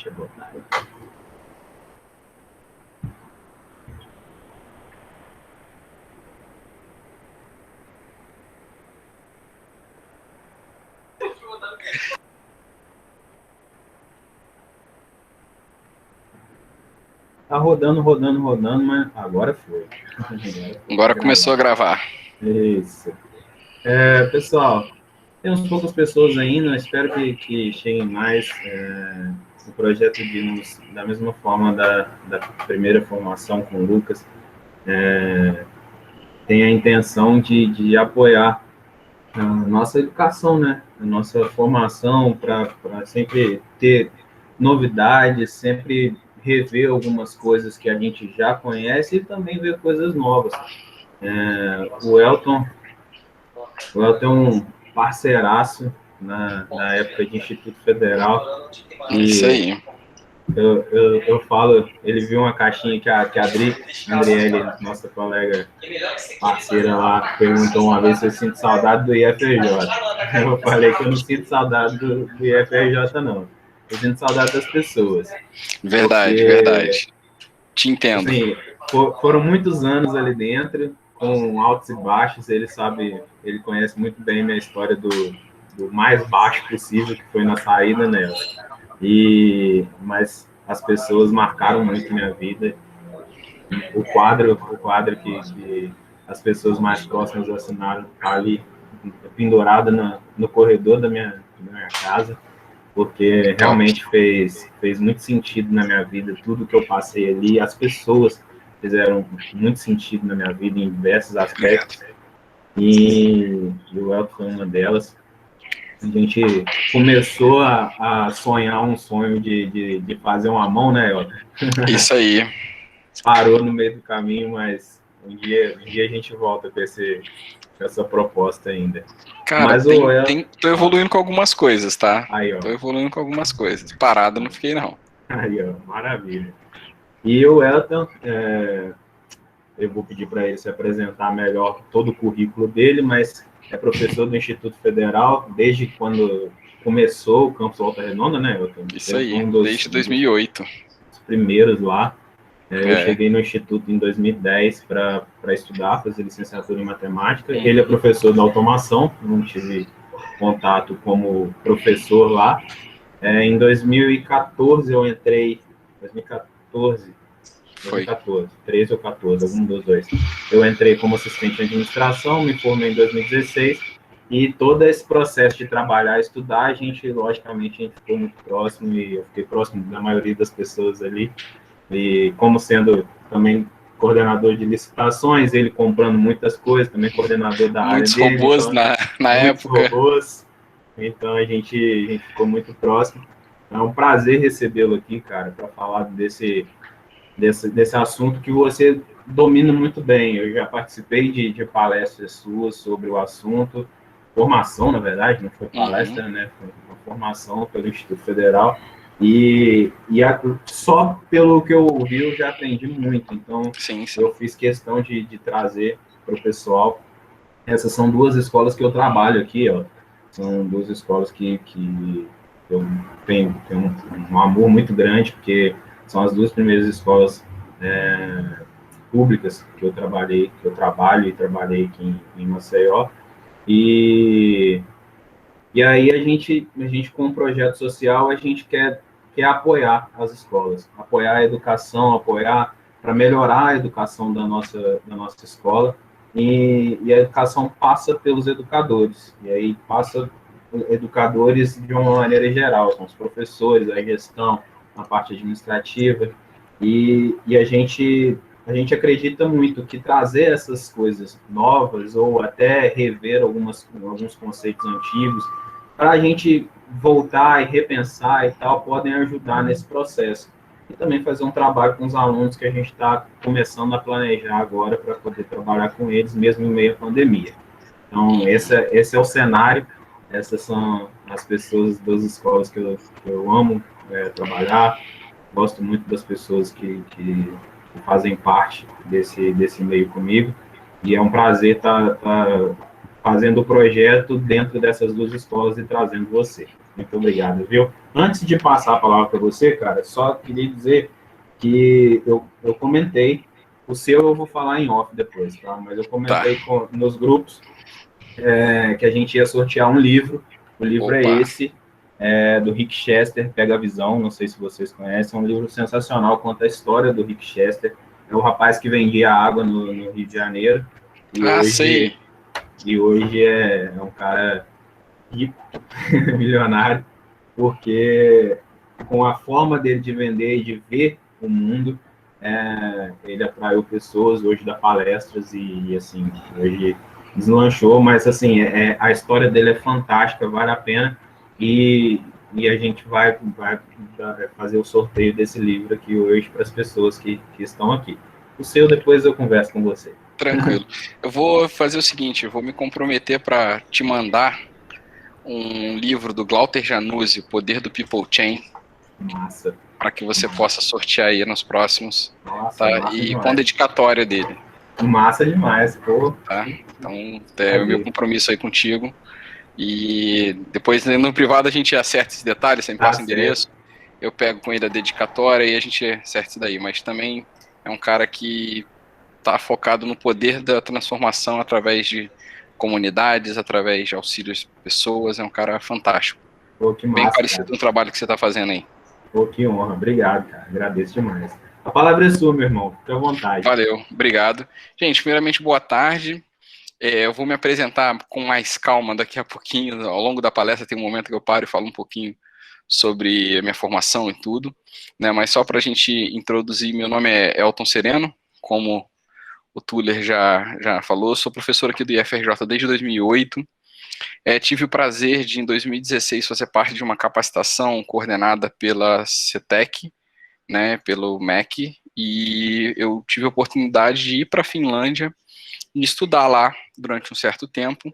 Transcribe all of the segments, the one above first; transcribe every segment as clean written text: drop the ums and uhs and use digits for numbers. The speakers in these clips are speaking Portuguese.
tarde, boa tarde. Tá rodando, mas agora foi. Agora começou a gravar. Isso. Pessoal, temos poucas pessoas ainda, espero que cheguem mais. O projeto da mesma forma da primeira formação com o Lucas, tem a intenção de apoiar a nossa educação, né? A nossa formação para sempre ter novidades, sempre rever algumas coisas que a gente já conhece e também ver coisas novas. O Elton é um parceiraço na época de Instituto Federal. Isso aí. Eu falo, ele viu uma caixinha que a Andriele, nossa colega parceira lá, perguntou uma vez se eu sinto saudade do IFRJ. Eu falei que eu não sinto saudade do IFRJ, não. Eu sinto saudade das pessoas. Verdade, Porque, verdade. Te entendo. assim, foram muitos anos ali dentro, com altos e baixos. Ele conhece muito bem minha história do mais baixo possível, que foi na saída, né? Mas as pessoas marcaram muito minha vida. O quadro que as pessoas mais próximas assinaram tá ali pendurado no corredor da minha casa, porque Top. realmente fez muito sentido na minha vida, tudo que eu passei ali, as pessoas fizeram muito sentido na minha vida em diversos aspectos, e o Elton foi uma delas. A gente começou a sonhar um sonho de fazer uma mão, né, Elton? Isso aí. Parou no meio do caminho, mas um dia a gente volta com essa proposta ainda. Cara, Mas tô evoluindo com algumas coisas, tá? Aí, ó. Tô evoluindo com algumas coisas. Parado não fiquei, não. Aí, ó, maravilha. E o Elton, eu vou pedir para ele se apresentar melhor todo o currículo dele, mas é professor do Instituto Federal desde quando começou o campus Volta Redonda, né, Elton? Isso aí, Desde desde 2008. dos primeiros lá. Eu É. cheguei no Instituto em 2010 para estudar, fazer licenciatura em matemática. Ele é professor da automação, não tive contato como professor lá. Em 2014 eu entrei, 2014, Foi. 13 ou 14, algum dos dois. Eu entrei como assistente de administração, me formei em 2016, e todo esse processo de trabalhar e estudar, a gente ficou muito próximo, e eu fiquei próximo da maioria das pessoas ali, e como sendo também coordenador de licitações, ele comprando muitas coisas, também coordenador da área Muitos dele, robôs então, na muitos época. robôs, então a gente ficou muito próximo. É um prazer recebê-lo aqui, cara, para falar desse assunto que você domina muito bem. Eu já participei de palestras suas sobre o assunto, formação, na verdade, não foi palestra, né? Foi uma formação pelo Instituto Federal. Só pelo que eu ouvi, eu já aprendi muito. Então, Sim. eu fiz questão de trazer para o pessoal. Essas são duas escolas que eu trabalho aqui, ó. São duas escolas que eu tenho um amor muito grande, porque são as duas primeiras escolas públicas que eu trabalho e trabalhei aqui em Maceió. E aí a gente com o projeto social, a gente quer apoiar as escolas, apoiar a educação, apoiar para melhorar a educação da nossa escola. E a educação passa pelos educadores, e aí passa educadores de uma maneira geral, são os professores, a gestão, a parte administrativa, e a gente acredita muito que trazer essas coisas novas ou até rever alguns conceitos antigos para a gente voltar e repensar e tal, podem ajudar nesse processo. E também fazer um trabalho com os alunos que a gente está começando a planejar agora para poder trabalhar com eles, mesmo em meio à pandemia. Então, esse é o cenário, essas são as pessoas das escolas que eu amo trabalhar, gosto muito das pessoas que fazem parte desse meio comigo, e é um prazer estar fazendo o projeto dentro dessas duas escolas e trazendo você. Muito obrigado, viu? Antes de passar a palavra para você, cara, só queria dizer que eu comentei, o seu eu vou falar em off depois, tá? Mas eu Tá. comentei nos grupos que a gente ia sortear um livro. O livro é Opa. esse, do Rick Chester, Pega a Visão, não sei se vocês conhecem, é um livro sensacional, conta a história do Rick Chester. É o rapaz que vendia água no Rio de Janeiro e Ah, sei. hoje é um cara rico, milionário, porque com a forma dele de vender e de ver o mundo, ele atraiu pessoas, hoje dá palestras e assim, hoje deslanchou, mas assim, a história dele é fantástica, vale a pena, e a gente vai fazer o sorteio desse livro aqui hoje para as pessoas que estão aqui. O seu, depois eu converso com você. Tranquilo. Eu vou fazer o seguinte, eu vou me comprometer para te mandar um livro do Glauter Januzzi, O Poder do People Chain, Massa. para que você possa sortear aí nos próximos, Nossa, tá? massa E demais. com dedicatória dele. Massa demais, pô. Tá? Então, é o meu compromisso aí contigo. E depois no privado a gente acerta esses detalhes, você me passa o endereço, eu pego com ele a dedicatória e a gente acerta isso daí. Mas também é um cara que está focado no poder da transformação através de comunidades, através de auxílios de pessoas, é um cara fantástico. Pô, que massa, Bem parecido cara. com o trabalho que você está fazendo aí. Pô, que honra. Obrigado, cara. Agradeço demais. A palavra é sua, meu irmão. Fique à vontade. Valeu, obrigado. Gente, primeiramente, boa tarde. Eu vou me apresentar com mais calma daqui a pouquinho. Ao longo da palestra tem um momento que eu paro e falo um pouquinho sobre a minha formação e tudo, né? Mas só para a gente introduzir, meu nome é Elton Sereno, como o Tuller já falou, sou professor aqui do IFRJ desde 2008. Tive o prazer de, em 2016, fazer parte de uma capacitação coordenada pela CETEC, né, pelo MEC, e eu tive a oportunidade de ir para a Finlândia e estudar lá durante um certo tempo.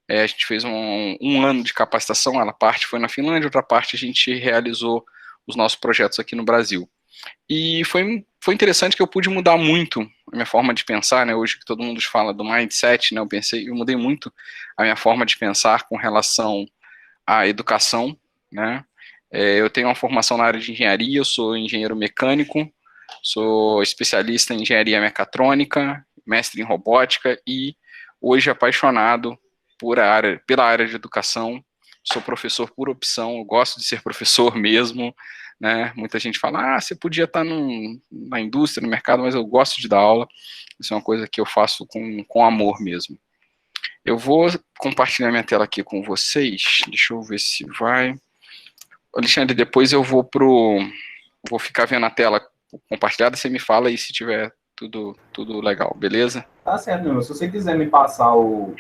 A gente fez um ano de capacitação, uma parte foi na Finlândia, outra parte a gente realizou os nossos projetos aqui no Brasil. E foi interessante que eu pude mudar muito a minha forma de pensar, né? Hoje que todo mundo fala do mindset, né? Eu mudei muito a minha forma de pensar com relação à educação, né? Eu tenho uma formação na área de engenharia, eu sou engenheiro mecânico, sou especialista em engenharia mecatrônica, mestre em robótica e hoje apaixonado pela área de educação. Sou professor por opção, eu gosto de ser professor mesmo, né? Muita gente fala, você podia estar na indústria, no mercado, mas eu gosto de dar aula. Isso é uma coisa que eu faço com amor mesmo. Eu vou compartilhar minha tela aqui com vocês. Deixa eu ver se vai. Alexandre, depois eu vou ficar vendo a tela compartilhada, você me fala aí se tiver tudo legal, beleza? Tá certo, meu irmão. Se você quiser me passar o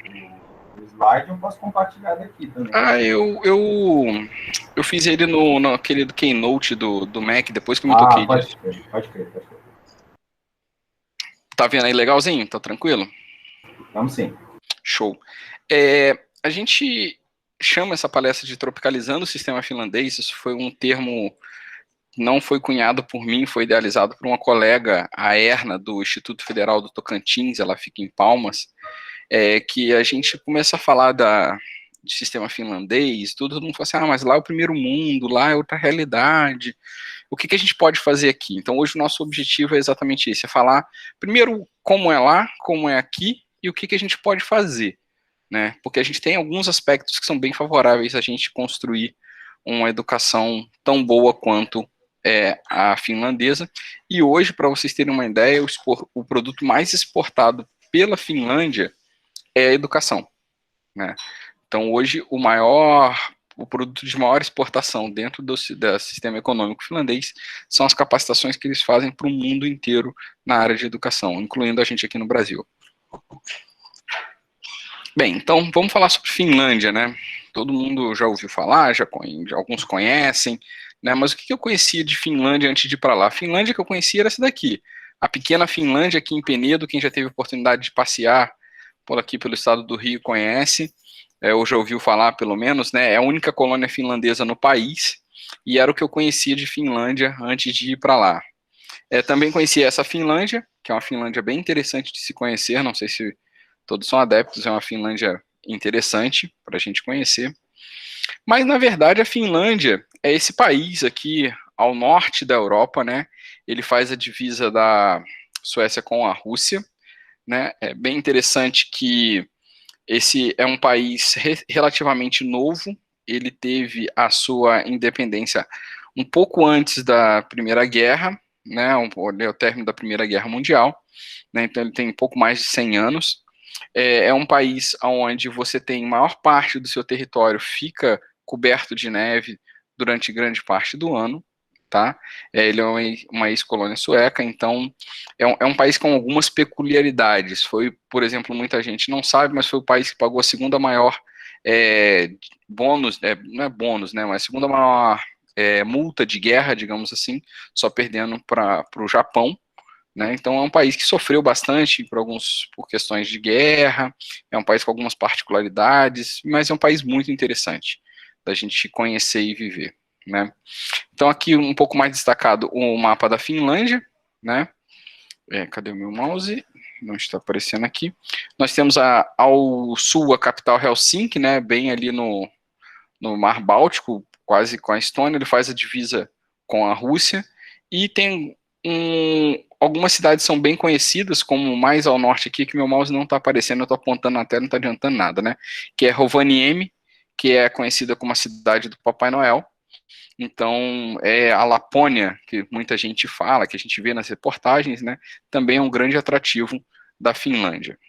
slide, eu posso compartilhar daqui também. Eu fiz ele naquele do Keynote do Mac, depois que eu me toquei disso. Pode crer. Tá vendo aí legalzinho? Tá tranquilo? Vamos sim. Show. A gente chama essa palestra de Tropicalizando o Sistema Finlandês, isso foi um termo, não foi cunhado por mim, foi idealizado por uma colega, a Erna, do Instituto Federal do Tocantins, ela fica em Palmas, que a gente começa a falar de sistema finlandês, todo mundo fala assim, mas lá é o primeiro mundo, lá é outra realidade, o que a gente pode fazer aqui? Então hoje o nosso objetivo é exatamente esse, é falar primeiro como é lá, como é aqui, e o que a gente pode fazer, né? Porque a gente tem alguns aspectos que são bem favoráveis a gente construir uma educação tão boa quanto a finlandesa, e hoje, para vocês terem uma ideia, o produto mais exportado pela Finlândia é a educação, né? Então, hoje, o produto de maior exportação dentro do sistema econômico finlandês são as capacitações que eles fazem para o mundo inteiro na área de educação, incluindo a gente aqui no Brasil. Bem, então, vamos falar sobre Finlândia, né? Todo mundo já ouviu falar, alguns conhecem, né? Mas o que eu conhecia de Finlândia antes de ir para lá? A Finlândia que eu conhecia era essa daqui, a pequena Finlândia aqui em Penedo. Quem já teve a oportunidade de passear por aqui pelo estado do Rio conhece, ou já ouviu falar pelo menos, né? É a única colônia finlandesa no país, e era o que eu conhecia de Finlândia antes de ir para lá. Também conheci essa Finlândia, que é uma Finlândia bem interessante de se conhecer, não sei se todos são adeptos, é uma Finlândia interessante para a gente conhecer. Mas, na verdade, a Finlândia é esse país aqui ao norte da Europa, né? Ele faz a divisa da Suécia com a Rússia, né? É bem interessante que esse é um país relativamente novo, ele teve a sua independência um pouco antes da Primeira Guerra, né? O término da Primeira Guerra Mundial, né? Então ele tem um pouco mais de 100 anos. É um país onde você tem maior parte do seu território fica coberto de neve durante grande parte do ano, tá? Ele é uma ex-colônia sueca, então é um país com algumas peculiaridades. Foi, por exemplo, muita gente não sabe, mas foi o país que pagou a segunda maior bônus, não é bônus, né? Mas a segunda maior multa de guerra, digamos assim, só perdendo para o Japão. Né? Então é um país que sofreu bastante por questões de guerra, é um país com algumas particularidades, mas é um país muito interessante da gente conhecer e viver. Né? Então aqui um pouco mais destacado o mapa da Finlândia, né? Cadê o meu mouse? Não está aparecendo aqui. Nós temos ao sul a capital Helsinki, né? Bem ali no Mar Báltico, quase com a Estônia, ele faz a divisa com a Rússia, e tem algumas cidades são bem conhecidas, como mais ao norte aqui, que meu mouse não está aparecendo, eu estou apontando na tela, não está adiantando nada, né? Que é Rovaniemi, que é conhecida como a cidade do Papai Noel. Então, a Lapônia, que muita gente fala, que a gente vê nas reportagens, né? Também é um grande atrativo da Finlândia.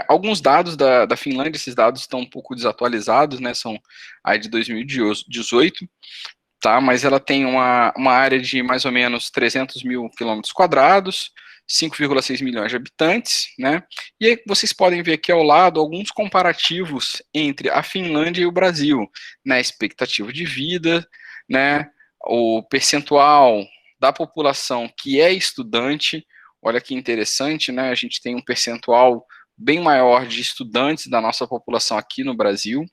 Alguns dados da Finlândia, esses dados estão um pouco desatualizados, né? São aí de 2018, tá? Mas ela tem uma área de mais ou menos 300 mil quilômetros quadrados, 5,6 milhões de habitantes, né? E aí vocês podem ver aqui ao lado alguns comparativos entre a Finlândia e o Brasil, né? Expectativa de vida, né? O percentual da população que é estudante, olha que interessante, né? A gente tem um percentual bem maior de estudantes da nossa população aqui no Brasil.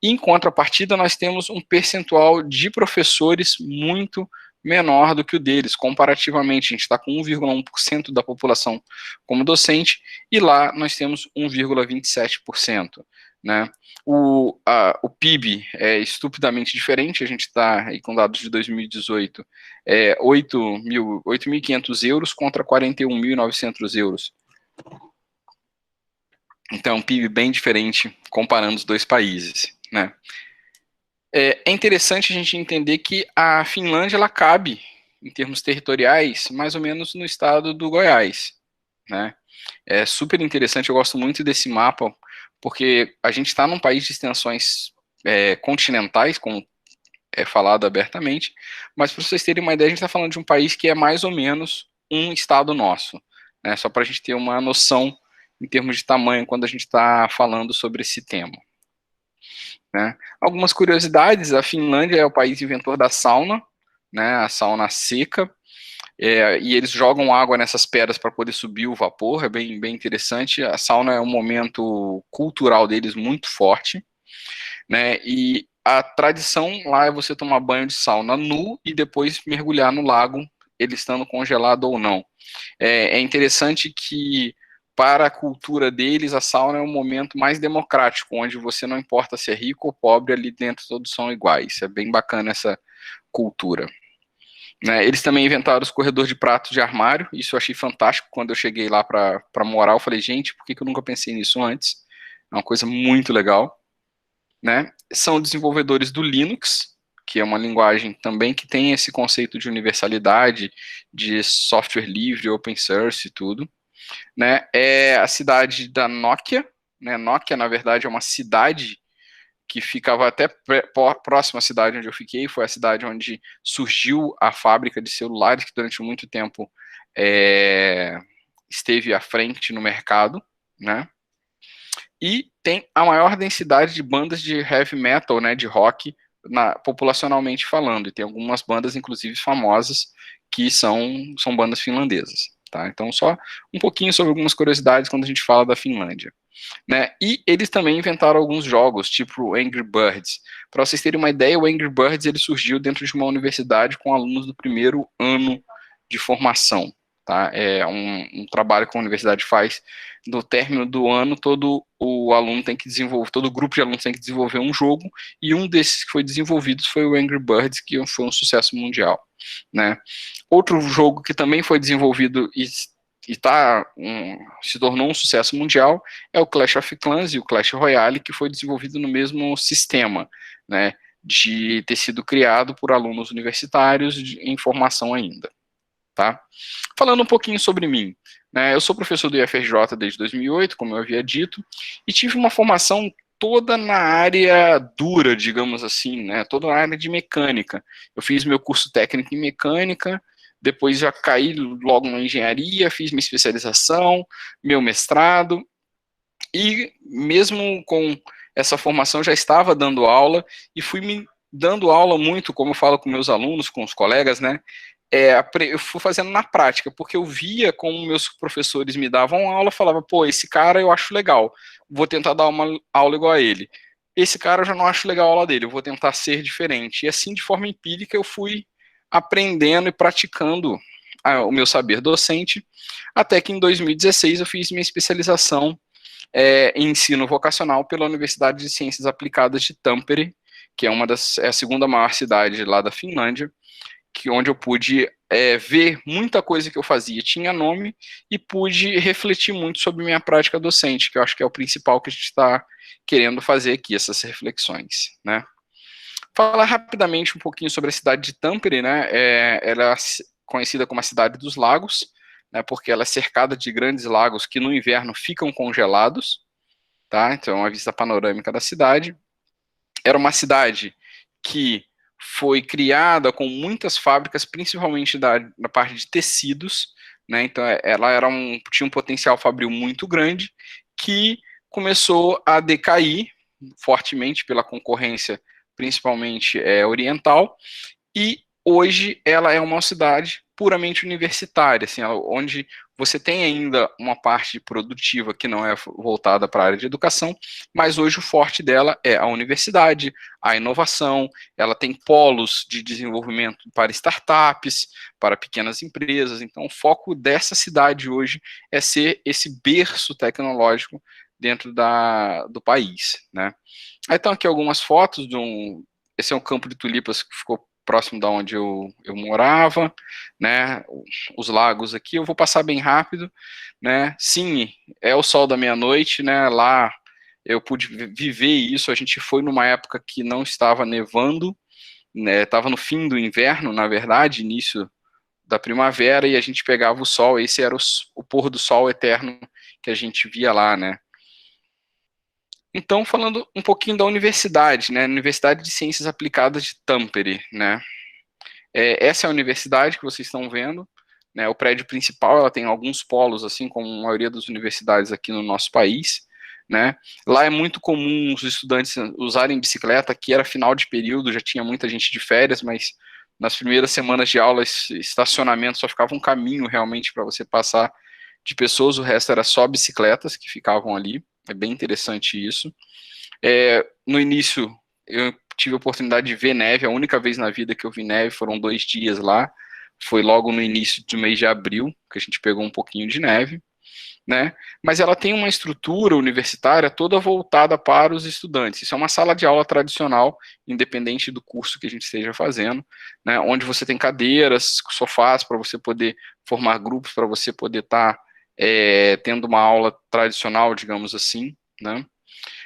E, em contrapartida, nós temos um percentual de professores muito menor do que o deles. Comparativamente, a gente está com 1,1% da população como docente, e lá nós temos 1,27%. Né? O PIB é estupidamente diferente, a gente está aí com dados de 2018, 8.500 euros contra 41.900 euros. Então, um PIB bem diferente comparando os dois países, né? É interessante a gente entender que a Finlândia, ela cabe, em termos territoriais, mais ou menos no estado do Goiás, né? É super interessante, eu gosto muito desse mapa, porque a gente está num país de extensões continentais, como é falado abertamente, mas para vocês terem uma ideia, a gente está falando de um país que é mais ou menos um estado nosso, né? Só para a gente ter uma noção em termos de tamanho quando a gente está falando sobre esse tema. Né? Algumas curiosidades, a Finlândia é o país inventor da sauna, né, a sauna seca, e eles jogam água nessas pedras para poder subir o vapor, é bem, bem interessante. A sauna é um momento cultural deles muito forte, né, e a tradição lá é você tomar banho de sauna nu e depois mergulhar no lago, ele estando congelado ou não. É interessante que para a cultura deles, a sauna é um momento mais democrático, onde você não importa se é rico ou pobre, ali dentro todos são iguais. É bem bacana essa cultura. Né, eles também inventaram os corredores de pratos de armário, isso eu achei fantástico quando eu cheguei lá para morar, eu falei, gente, por que eu nunca pensei nisso antes? É uma coisa muito legal. Né? São desenvolvedores do Linux, que é uma linguagem também que tem esse conceito de universalidade, de software livre, open source e tudo. Né? É a cidade da Nokia, né? Nokia, na verdade, é uma cidade que ficava até próxima à cidade onde eu fiquei, foi a cidade onde surgiu a fábrica de celulares, que durante muito tempo esteve à frente no mercado, né? E tem a maior densidade de bandas de heavy metal, né, de rock, populacionalmente falando, e tem algumas bandas, inclusive, famosas, que são bandas finlandesas. Tá? Então, só um pouquinho sobre algumas curiosidades quando a gente fala da Finlândia. Né? E eles também inventaram alguns jogos, tipo o Angry Birds. Para vocês terem uma ideia, o Angry Birds ele surgiu dentro de uma universidade com alunos do primeiro ano de formação. tá? É um trabalho que a universidade faz. No término do ano, todo o aluno tem que desenvolver, todo grupo de alunos tem que desenvolver um jogo, e um desses que foi desenvolvido foi o Angry Birds, que foi um sucesso mundial, né? Outro jogo que também foi desenvolvido e se tornou um sucesso mundial é o Clash of Clans e o Clash Royale, que foi desenvolvido no mesmo sistema, né, de ter sido criado por alunos universitários em formação ainda, tá? Falando um pouquinho sobre mim, né, eu sou professor do IFRJ desde 2008, como eu havia dito, e tive uma formação toda na área dura, digamos assim, né, toda na área de mecânica. Eu fiz meu curso técnico em mecânica, depois já caí logo na engenharia, fiz minha especialização, meu mestrado, e mesmo com essa formação já estava dando aula, e fui me dando aula muito, como eu falo com meus alunos, com os colegas, né, eu fui fazendo na prática, porque eu via como meus professores me davam aula, falava, pô, esse cara eu acho legal, vou tentar dar uma aula igual a ele. Esse cara eu já não acho legal a aula dele, eu vou tentar ser diferente. E assim, de forma empírica, eu fui aprendendo e praticando o meu saber docente, até que em 2016 eu fiz minha especialização em ensino vocacional pela Universidade de Ciências Aplicadas de Tampere, que é a segunda maior cidade lá da Finlândia, onde eu pude ver muita coisa que eu fazia tinha nome, e pude refletir muito sobre minha prática docente, que eu acho que é o principal que a gente está querendo fazer aqui, essas reflexões, né? Falar rapidamente um pouquinho sobre a cidade de Tampere, né? Ela é conhecida como a cidade dos lagos, né? Porque ela é cercada de grandes lagos que no inverno ficam congelados, tá? Então, a vista panorâmica da cidade. Era uma cidade que foi criada com muitas fábricas, principalmente na parte de tecidos, né? Então, ela tinha um potencial fabril muito grande, que começou a decair fortemente pela concorrência, principalmente oriental, e hoje ela é uma cidade puramente universitária, assim, onde você tem ainda uma parte produtiva que não é voltada para a área de educação, mas hoje o forte dela é a universidade, a inovação, ela tem polos de desenvolvimento para startups, para pequenas empresas. Então o foco dessa cidade hoje é ser esse berço tecnológico dentro do país, né? Aí estão aqui algumas fotos esse é um campo de tulipas que ficou próximo da onde eu morava, né, os lagos aqui, eu vou passar bem rápido, né, sim, é o sol da meia-noite, né, lá eu pude viver isso, a gente foi numa época que não estava nevando, né, estava no fim do inverno, na verdade, início da primavera, e a gente pegava o sol, esse era o pôr do sol eterno que a gente via lá, né. Então, falando um pouquinho da universidade, né, Universidade de Ciências Aplicadas de Tampere, né, essa é a universidade que vocês estão vendo, né, o prédio principal, ela tem alguns polos, assim como a maioria das universidades aqui no nosso país, né, lá é muito comum os estudantes usarem bicicleta, aqui era final de período, já tinha muita gente de férias, mas nas primeiras semanas de aula, estacionamento só ficava um caminho realmente para você passar de pessoas, o resto era só bicicletas que ficavam ali, é bem interessante isso. No início, eu tive a oportunidade de ver neve, a única vez na vida que eu vi neve foram 2 dias lá, foi logo no início do mês de abril, que a gente pegou um pouquinho de neve, né? Mas ela tem uma estrutura universitária toda voltada para os estudantes. Isso é uma sala de aula tradicional, independente do curso que a gente esteja fazendo, né? Onde você tem cadeiras, sofás para você poder formar grupos, para você poder estar tendo uma aula tradicional, digamos assim, né?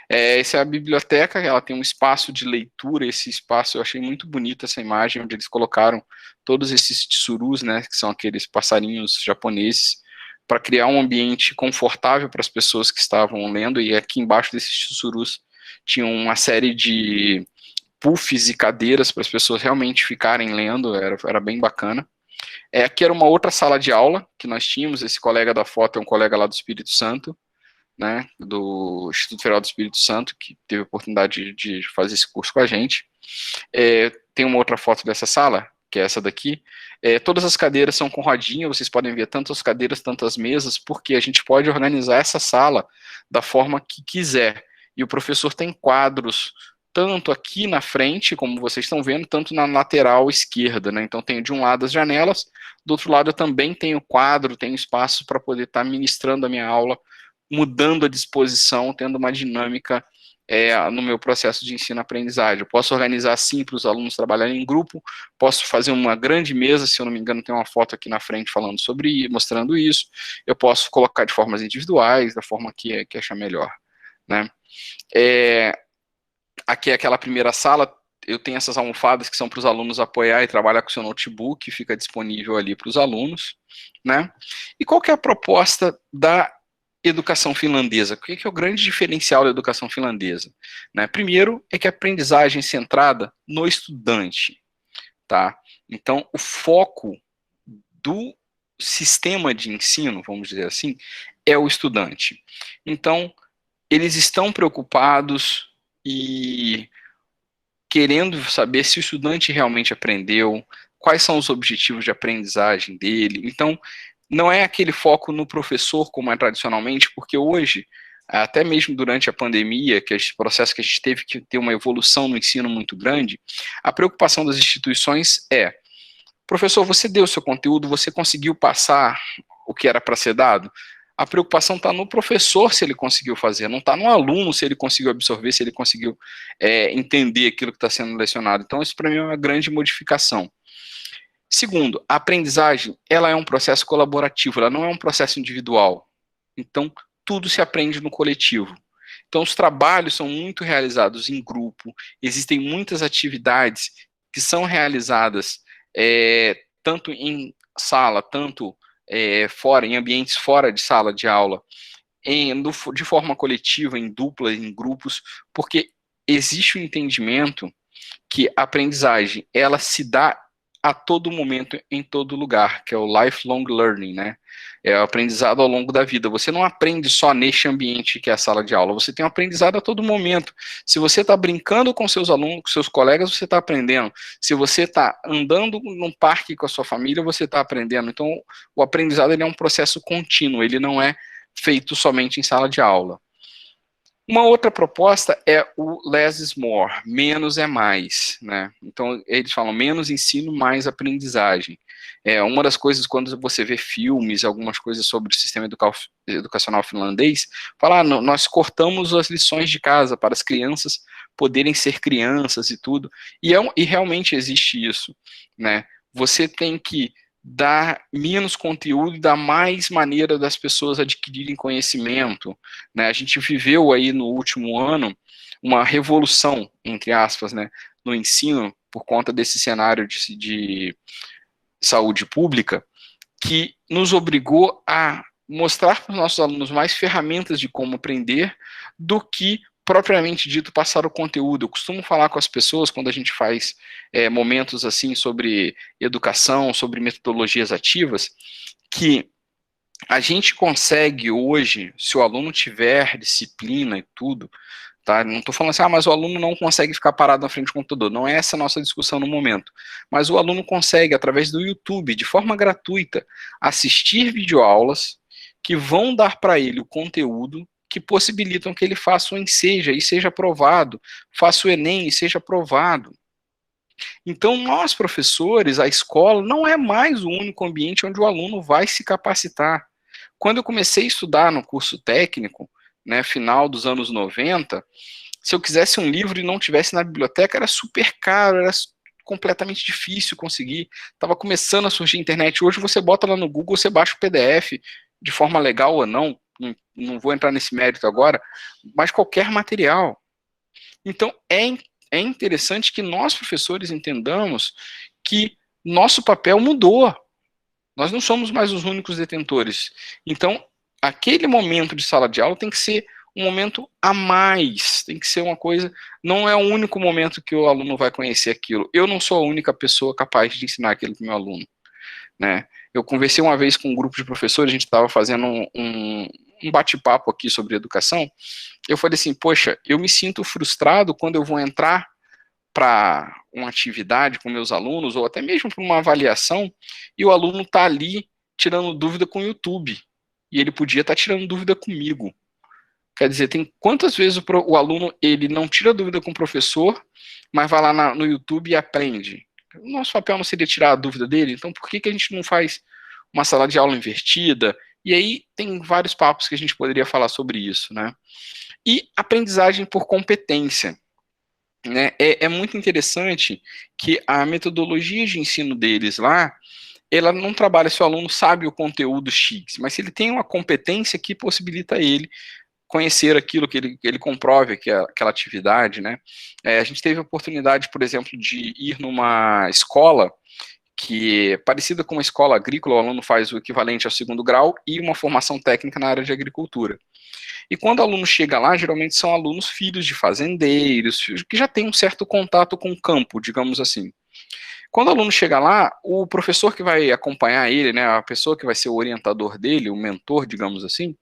Essa é a biblioteca, ela tem um espaço de leitura, esse espaço eu achei muito bonito, essa imagem, onde eles colocaram todos esses tsurus, né, que são aqueles passarinhos japoneses, para criar um ambiente confortável para as pessoas que estavam lendo, e aqui embaixo desses tsurus tinha uma série de puffs e cadeiras para as pessoas realmente ficarem lendo, era bem bacana. Aqui era uma outra sala de aula que nós tínhamos, esse colega da foto é um colega lá do Espírito Santo, né, do Instituto Federal do Espírito Santo, que teve a oportunidade de fazer esse curso com a gente. Tem uma outra foto dessa sala, que é essa daqui. Todas as cadeiras são com rodinha, vocês podem ver tantas cadeiras, tantas mesas, porque a gente pode organizar essa sala da forma que quiser. E o professor tem quadros tanto aqui na frente, como vocês estão vendo, tanto na lateral esquerda, né? Então, tenho de um lado as janelas, do outro lado eu também tenho quadro, tenho espaço para poder estar ministrando a minha aula, mudando a disposição, tendo uma dinâmica no meu processo de ensino-aprendizagem. Eu posso organizar assim para os alunos trabalharem em grupo, posso fazer uma grande mesa, se eu não me engano, tem uma foto aqui na frente falando sobre, mostrando isso, eu posso colocar de formas individuais, da forma que achar melhor, né? Aqui é aquela primeira sala, eu tenho essas almofadas que são para os alunos apoiar e trabalhar com o seu notebook, fica disponível ali para os alunos, né? E qual que é a proposta da educação finlandesa? O que é o grande diferencial da educação finlandesa? Né? Primeiro, é que a aprendizagem centrada no estudante, tá? Então, o foco do sistema de ensino, vamos dizer assim, é o estudante. Então, eles estão preocupados e querendo saber se o estudante realmente aprendeu, quais são os objetivos de aprendizagem dele. Então, não é aquele foco no professor como é tradicionalmente, porque hoje, até mesmo durante a pandemia, que esse processo que a gente teve que ter uma evolução no ensino muito grande, a preocupação das instituições é: professor, você deu o seu conteúdo, você conseguiu passar o que era para ser dado? A preocupação está no professor se ele conseguiu fazer, não está no aluno se ele conseguiu absorver, se ele conseguiu entender aquilo que está sendo lecionado. Então, isso para mim é uma grande modificação. Segundo, a aprendizagem, ela é um processo colaborativo, ela não é um processo individual. Então, tudo se aprende no coletivo. Então, os trabalhos são muito realizados em grupo, existem muitas atividades que são realizadas tanto em sala, tanto fora, em ambientes fora de sala de aula, de forma coletiva, em duplas, em grupos, porque existe o entendimento que a aprendizagem, ela se dá a todo momento, em todo lugar, que é o lifelong learning, né? É o aprendizado ao longo da vida. Você não aprende só neste ambiente que é a sala de aula, você tem um aprendizado a todo momento. Se você está brincando com seus alunos, com seus colegas, você está aprendendo. Se você está andando num parque com a sua família, você está aprendendo. Então, o aprendizado ele é um processo contínuo, ele não é feito somente em sala de aula. Uma outra proposta é o less is more, menos é mais, né? Então, eles falam menos ensino, mais aprendizagem. Uma das coisas, quando você vê filmes, algumas coisas sobre o sistema educacional finlandês, fala, nós cortamos as lições de casa para as crianças poderem ser crianças e tudo, e realmente existe isso, né? Você tem que dar menos conteúdo e dar mais maneira das pessoas adquirirem conhecimento, né? A gente viveu aí no último ano uma revolução, entre aspas, né, no ensino, por conta desse cenário de saúde pública, que nos obrigou a mostrar para os nossos alunos mais ferramentas de como aprender do que propriamente dito passar o conteúdo. Eu costumo falar com as pessoas quando a gente faz momentos assim sobre educação, sobre metodologias ativas, que a gente consegue hoje, se o aluno tiver disciplina e tudo, tá? Não estou falando assim, mas o aluno não consegue ficar parado na frente do computador. Não é essa a nossa discussão no momento. Mas o aluno consegue, através do YouTube, de forma gratuita, assistir videoaulas que vão dar para ele o conteúdo que possibilitam que ele faça o Enseja e seja aprovado, faça o Enem e seja aprovado. Então, nós, professores, a escola, não é mais o único ambiente onde o aluno vai se capacitar. Quando eu comecei a estudar no curso técnico, né, final dos anos 90, se eu quisesse um livro e não tivesse na biblioteca, era super caro, era completamente difícil conseguir. Estava começando a surgir a internet. Hoje você bota lá no Google, você baixa o PDF, de forma legal ou não, não vou entrar nesse mérito agora, mas qualquer material. Então, é interessante que nós, professores, entendamos que nosso papel mudou. Nós não somos mais os únicos detentores. Então, aquele momento de sala de aula tem que ser um momento a mais, tem que ser uma coisa, não é o único momento que o aluno vai conhecer aquilo. Eu não sou a única pessoa capaz de ensinar aquilo para o meu aluno, né? Eu conversei uma vez com um grupo de professores, a gente estava fazendo um bate-papo aqui sobre educação, eu falei assim, poxa, eu me sinto frustrado quando eu vou entrar para uma atividade com meus alunos, ou até mesmo para uma avaliação, e o aluno está ali tirando dúvida com o YouTube, e ele podia estar tirando dúvida comigo. Quer dizer, tem quantas vezes o aluno ele não tira dúvida com o professor, mas vai lá no YouTube e aprende? O nosso papel não seria tirar a dúvida dele? Então, por que a gente não faz uma sala de aula invertida? E aí tem vários papos que a gente poderia falar sobre isso, né? E aprendizagem por competência. Né? É muito interessante que a metodologia de ensino deles lá, ela não trabalha se o aluno sabe o conteúdo X, mas se ele tem uma competência que possibilita ele conhecer aquilo que ele comprove, que é aquela atividade, né? A gente teve a oportunidade, por exemplo, de ir numa escola que é parecida com uma escola agrícola, o aluno faz o equivalente ao segundo grau e uma formação técnica na área de agricultura. E quando o aluno chega lá, geralmente são alunos filhos de fazendeiros, filhos que já têm um certo contato com o campo, digamos assim. Quando o aluno chega lá, o professor que vai acompanhar ele, né, a pessoa que vai ser o orientador dele, o mentor, digamos assim,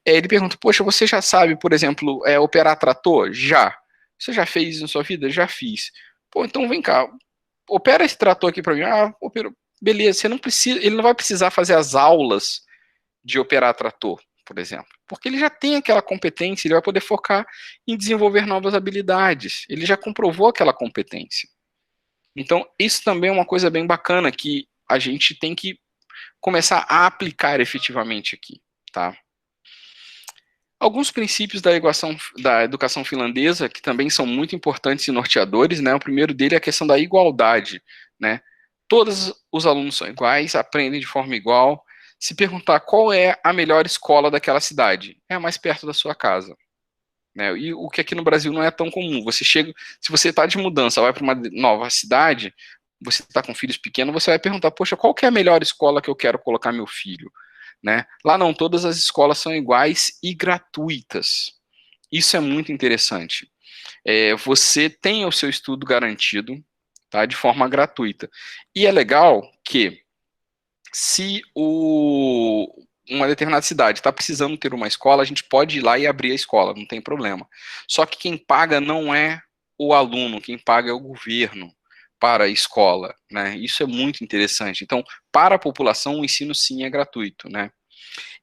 ele pergunta, poxa, você já sabe, por exemplo, operar trator? Já. Você já fez isso na sua vida? Já fiz. Pô, então vem cá, opera esse trator aqui para mim. Ah, opera. Beleza, você não precisa, ele não vai precisar fazer as aulas de operar trator, por exemplo, porque ele já tem aquela competência, ele vai poder focar em desenvolver novas habilidades, ele já comprovou aquela competência. Então, isso também é uma coisa bem bacana que a gente tem que começar a aplicar efetivamente aqui, tá? Alguns princípios da educação finlandesa, que também são muito importantes e norteadores, né? O primeiro dele é a questão da igualdade, né? Todos os alunos são iguais, aprendem de forma igual. Se perguntar qual é a melhor escola daquela cidade, é a mais perto da sua casa. Né? E o que aqui no Brasil não é tão comum. Você chega, se você está de mudança, vai para uma nova cidade, você está com filhos pequenos, você vai perguntar, poxa, qual que é a melhor escola que eu quero colocar meu filho? Né? Lá não, todas as escolas são iguais e gratuitas. Isso é muito interessante. Você tem o seu estudo garantido, tá, de forma gratuita. E é legal que, se uma determinada cidade está precisando ter uma escola, a gente pode ir lá e abrir a escola, não tem problema. Só que quem paga não é o aluno, quem paga é o governo para a escola, né? Isso é muito interessante. Então, para a população, o ensino sim é gratuito, né?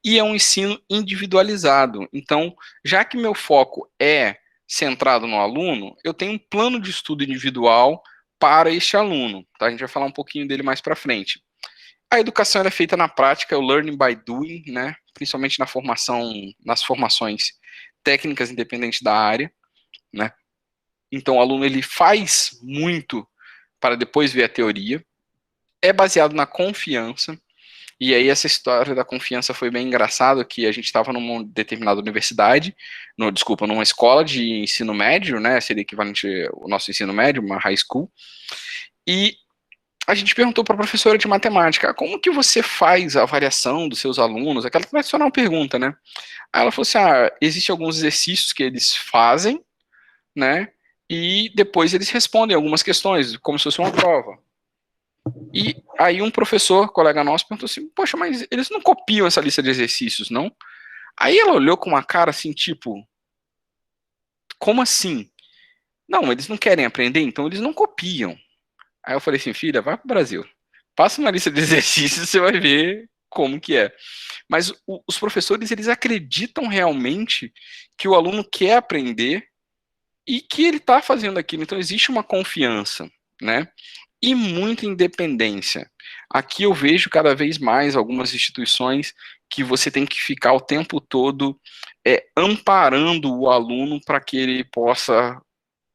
E é um ensino individualizado. Então, já que meu foco é centrado no aluno, eu tenho um plano de estudo individual para este aluno, tá? A gente vai falar um pouquinho dele mais para frente. A educação é feita na prática, é o learning by doing, né? Principalmente nas formações técnicas independentes da área, né? Então, o aluno ele faz muito para depois ver a teoria. É baseado na confiança. E aí essa história da confiança foi bem engraçado, que a gente estava numa determinada universidade, numa escola de ensino médio, né? Seria equivalente ao nosso ensino médio, uma high school. E a gente perguntou para a professora de matemática, como que você faz a avaliação dos seus alunos? Aquela tradicional pergunta, né? Aí ela falou assim, existem alguns exercícios que eles fazem, né? E depois eles respondem algumas questões, como se fosse uma prova. E aí um professor, colega nosso, perguntou assim, poxa, mas eles não copiam essa lista de exercícios, não? Aí ela olhou com uma cara assim, tipo, como assim? Não, eles não querem aprender, então eles não copiam. Aí eu falei assim, filha, vai pro Brasil. Passa uma lista de exercícios, você vai ver como que é. Mas os professores, eles acreditam realmente que o aluno quer aprender e que ele está fazendo aquilo. Então, existe uma confiança, né? E muita independência. Aqui eu vejo cada vez mais algumas instituições que você tem que ficar o tempo todo amparando o aluno para que ele possa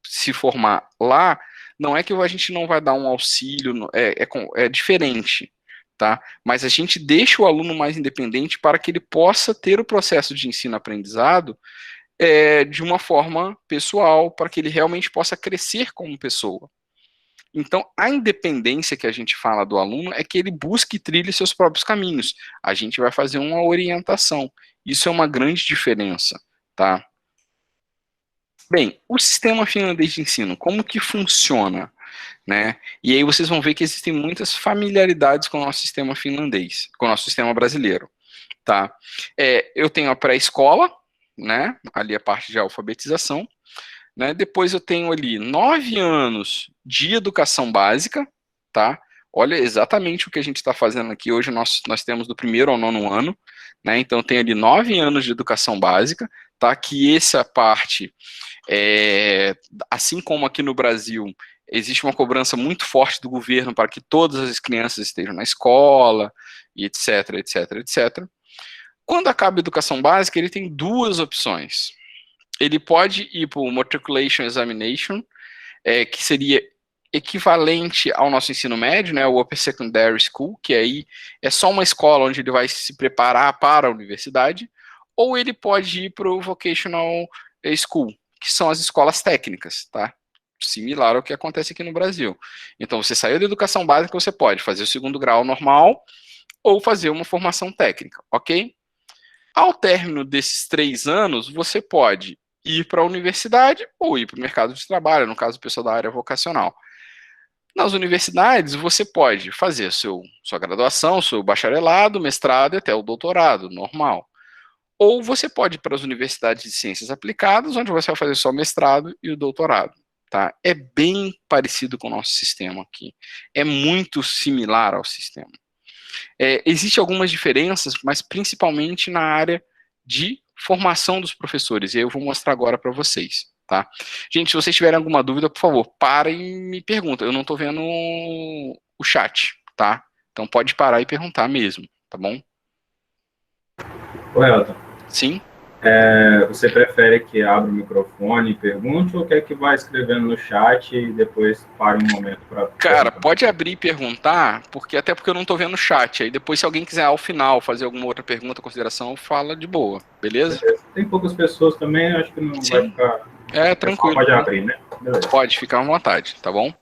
se formar. Lá, não é que a gente não vai dar um auxílio, é diferente, tá? Mas a gente deixa o aluno mais independente para que ele possa ter o processo de ensino-aprendizado de uma forma pessoal, para que ele realmente possa crescer como pessoa. Então, a independência que a gente fala do aluno é que ele busque e trilhe seus próprios caminhos. A gente vai fazer uma orientação. Isso é uma grande diferença, tá? Bem, o sistema finlandês de ensino, como que funciona? Né? E aí vocês vão ver que existem muitas familiaridades com o nosso sistema finlandês, com o nosso sistema brasileiro, tá? Eu tenho a pré-escola, né? Ali a parte de alfabetização, né? Depois eu tenho ali 9 anos de educação básica, tá? Olha exatamente o que a gente está fazendo aqui. Hoje nós temos do primeiro ao 9º ano, né? Então tem ali 9 anos de educação básica, tá? Que essa parte, assim como aqui no Brasil, existe uma cobrança muito forte do governo para que todas as crianças estejam na escola, e etc, etc, etc. Quando acaba a educação básica, ele tem duas opções. Ele pode ir para o Matriculation Examination, que seria equivalente ao nosso ensino médio, né, o Upper Secondary School, que aí é só uma escola onde ele vai se preparar para a universidade, ou ele pode ir para o Vocational School, que são as escolas técnicas, tá? Similar ao que acontece aqui no Brasil. Então, você saiu da educação básica, você pode fazer o segundo grau normal ou fazer uma formação técnica, ok? Ao término desses 3 anos, você pode ir para a universidade ou ir para o mercado de trabalho, no caso, o pessoal da área vocacional. Nas universidades, você pode fazer sua graduação, seu bacharelado, mestrado e até o doutorado, normal. Ou você pode ir para as universidades de ciências aplicadas, onde você vai fazer só o mestrado e o doutorado. Tá? É bem parecido com o nosso sistema aqui. É muito similar ao sistema. Existem algumas diferenças, mas principalmente na área de formação dos professores. E eu vou mostrar agora para vocês. Tá? Gente, se vocês tiverem alguma dúvida, por favor, parem e me perguntem. Eu não estou vendo o chat, tá? Então pode parar e perguntar mesmo, tá bom? Ô, Elton. Sim? Você prefere que abra o microfone e pergunte, ou quer que vá escrevendo no chat e depois pare um momento para... Cara, pode abrir e perguntar, até porque eu não estou vendo o chat. Aí depois, se alguém quiser ao final fazer alguma outra pergunta, consideração, fala de boa, beleza? Tem poucas pessoas também, acho que não vai ficar... Tranquilo. Pode abrir, né? Beleza. Pode ficar à vontade, tá bom?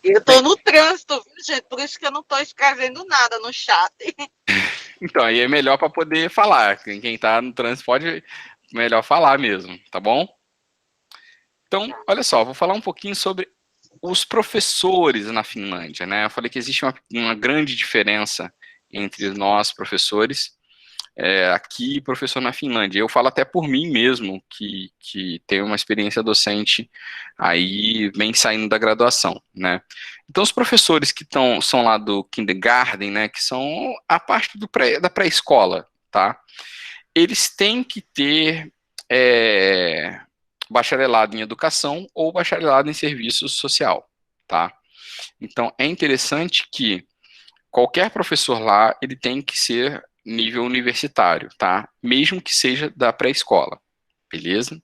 Eu estou no trânsito, viu, gente? Por isso que eu não estou escrevendo nada no chat. Então, aí é melhor para poder falar. Quem está no trânsito pode melhor falar mesmo, tá bom? Então, olha só, vou falar um pouquinho sobre os professores na Finlândia, né? Eu falei que existe uma grande diferença entre nós, professores, aqui e professor na Finlândia. Eu falo até por mim mesmo, que tenho uma experiência docente aí, vem saindo da graduação, né? Então, os professores que são lá do kindergarten, né, que são a parte da pré-escola, tá? Eles têm que ter bacharelado em educação ou bacharelado em serviço social, tá? Então, é interessante que qualquer professor lá, ele tem que ser nível universitário, tá? Mesmo que seja da pré-escola, beleza?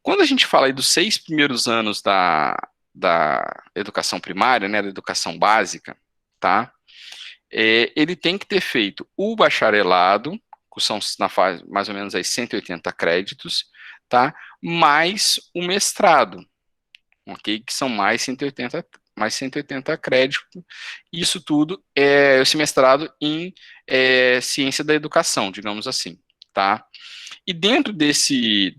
Quando a gente fala aí dos 6 primeiros anos da educação primária, né, da educação básica, tá? Ele tem que ter feito o bacharelado, que são na fase mais ou menos aí 180 créditos, tá? Mais o mestrado, ok? Que são mais 180 créditos. Isso tudo é esse mestrado em ciência da educação, digamos assim, tá? E dentro desse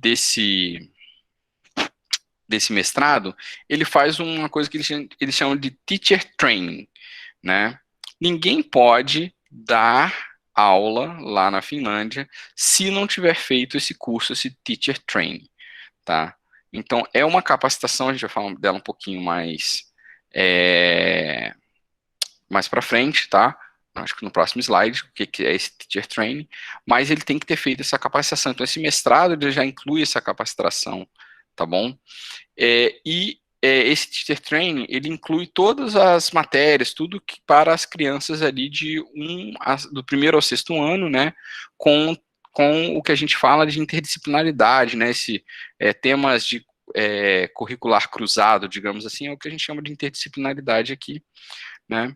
mestrado, ele faz uma coisa que eles chamam de teacher training, né? Ninguém pode dar aula lá na Finlândia se não tiver feito esse curso, esse teacher training, tá? Então, é uma capacitação, a gente vai falar dela um pouquinho mais para frente, tá? Acho que no próximo slide, o que é esse teacher training, mas ele tem que ter feito essa capacitação. Então, esse mestrado ele já inclui essa capacitação, tá bom? Esse teacher training, ele inclui todas as matérias, tudo que para as crianças ali do primeiro ao sexto ano, né, com o que a gente fala de interdisciplinaridade, né, temas de curricular cruzado, digamos assim, é o que a gente chama de interdisciplinaridade aqui, né,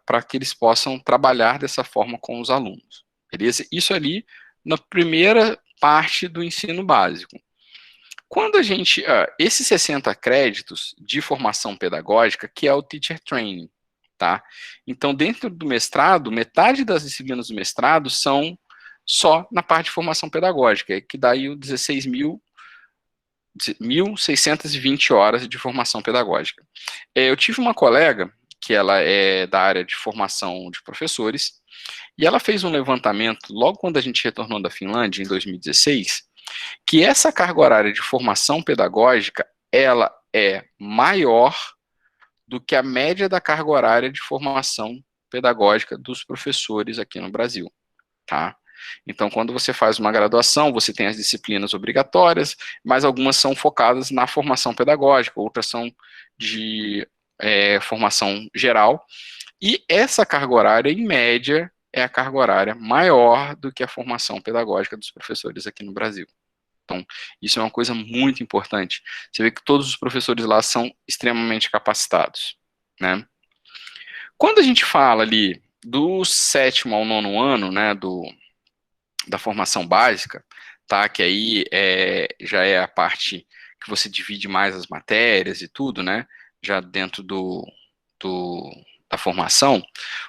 para que eles possam trabalhar dessa forma com os alunos, beleza? Isso ali na primeira parte do ensino básico. Quando a gente... esses 60 créditos de formação pedagógica, que é o Teacher Training, tá? Então, dentro do mestrado, metade das disciplinas do mestrado são só na parte de formação pedagógica, que dá aí 1.620 horas de formação pedagógica. Eu tive uma colega, que ela é da área de formação de professores, e ela fez um levantamento, logo quando a gente retornou da Finlândia, em 2016, que essa carga horária de formação pedagógica, ela é maior do que a média da carga horária de formação pedagógica dos professores aqui no Brasil, tá? Então, quando você faz uma graduação, você tem as disciplinas obrigatórias, mas algumas são focadas na formação pedagógica, outras são de formação geral, e essa carga horária, em média, é a carga horária maior do que a formação pedagógica dos professores aqui no Brasil. Então, isso é uma coisa muito importante. Você vê que todos os professores lá são extremamente capacitados, né? Quando a gente fala ali do 7º ao 9º ano, né, da formação básica, tá, que aí já é a parte que você divide mais as matérias e tudo, né, já dentro da formação,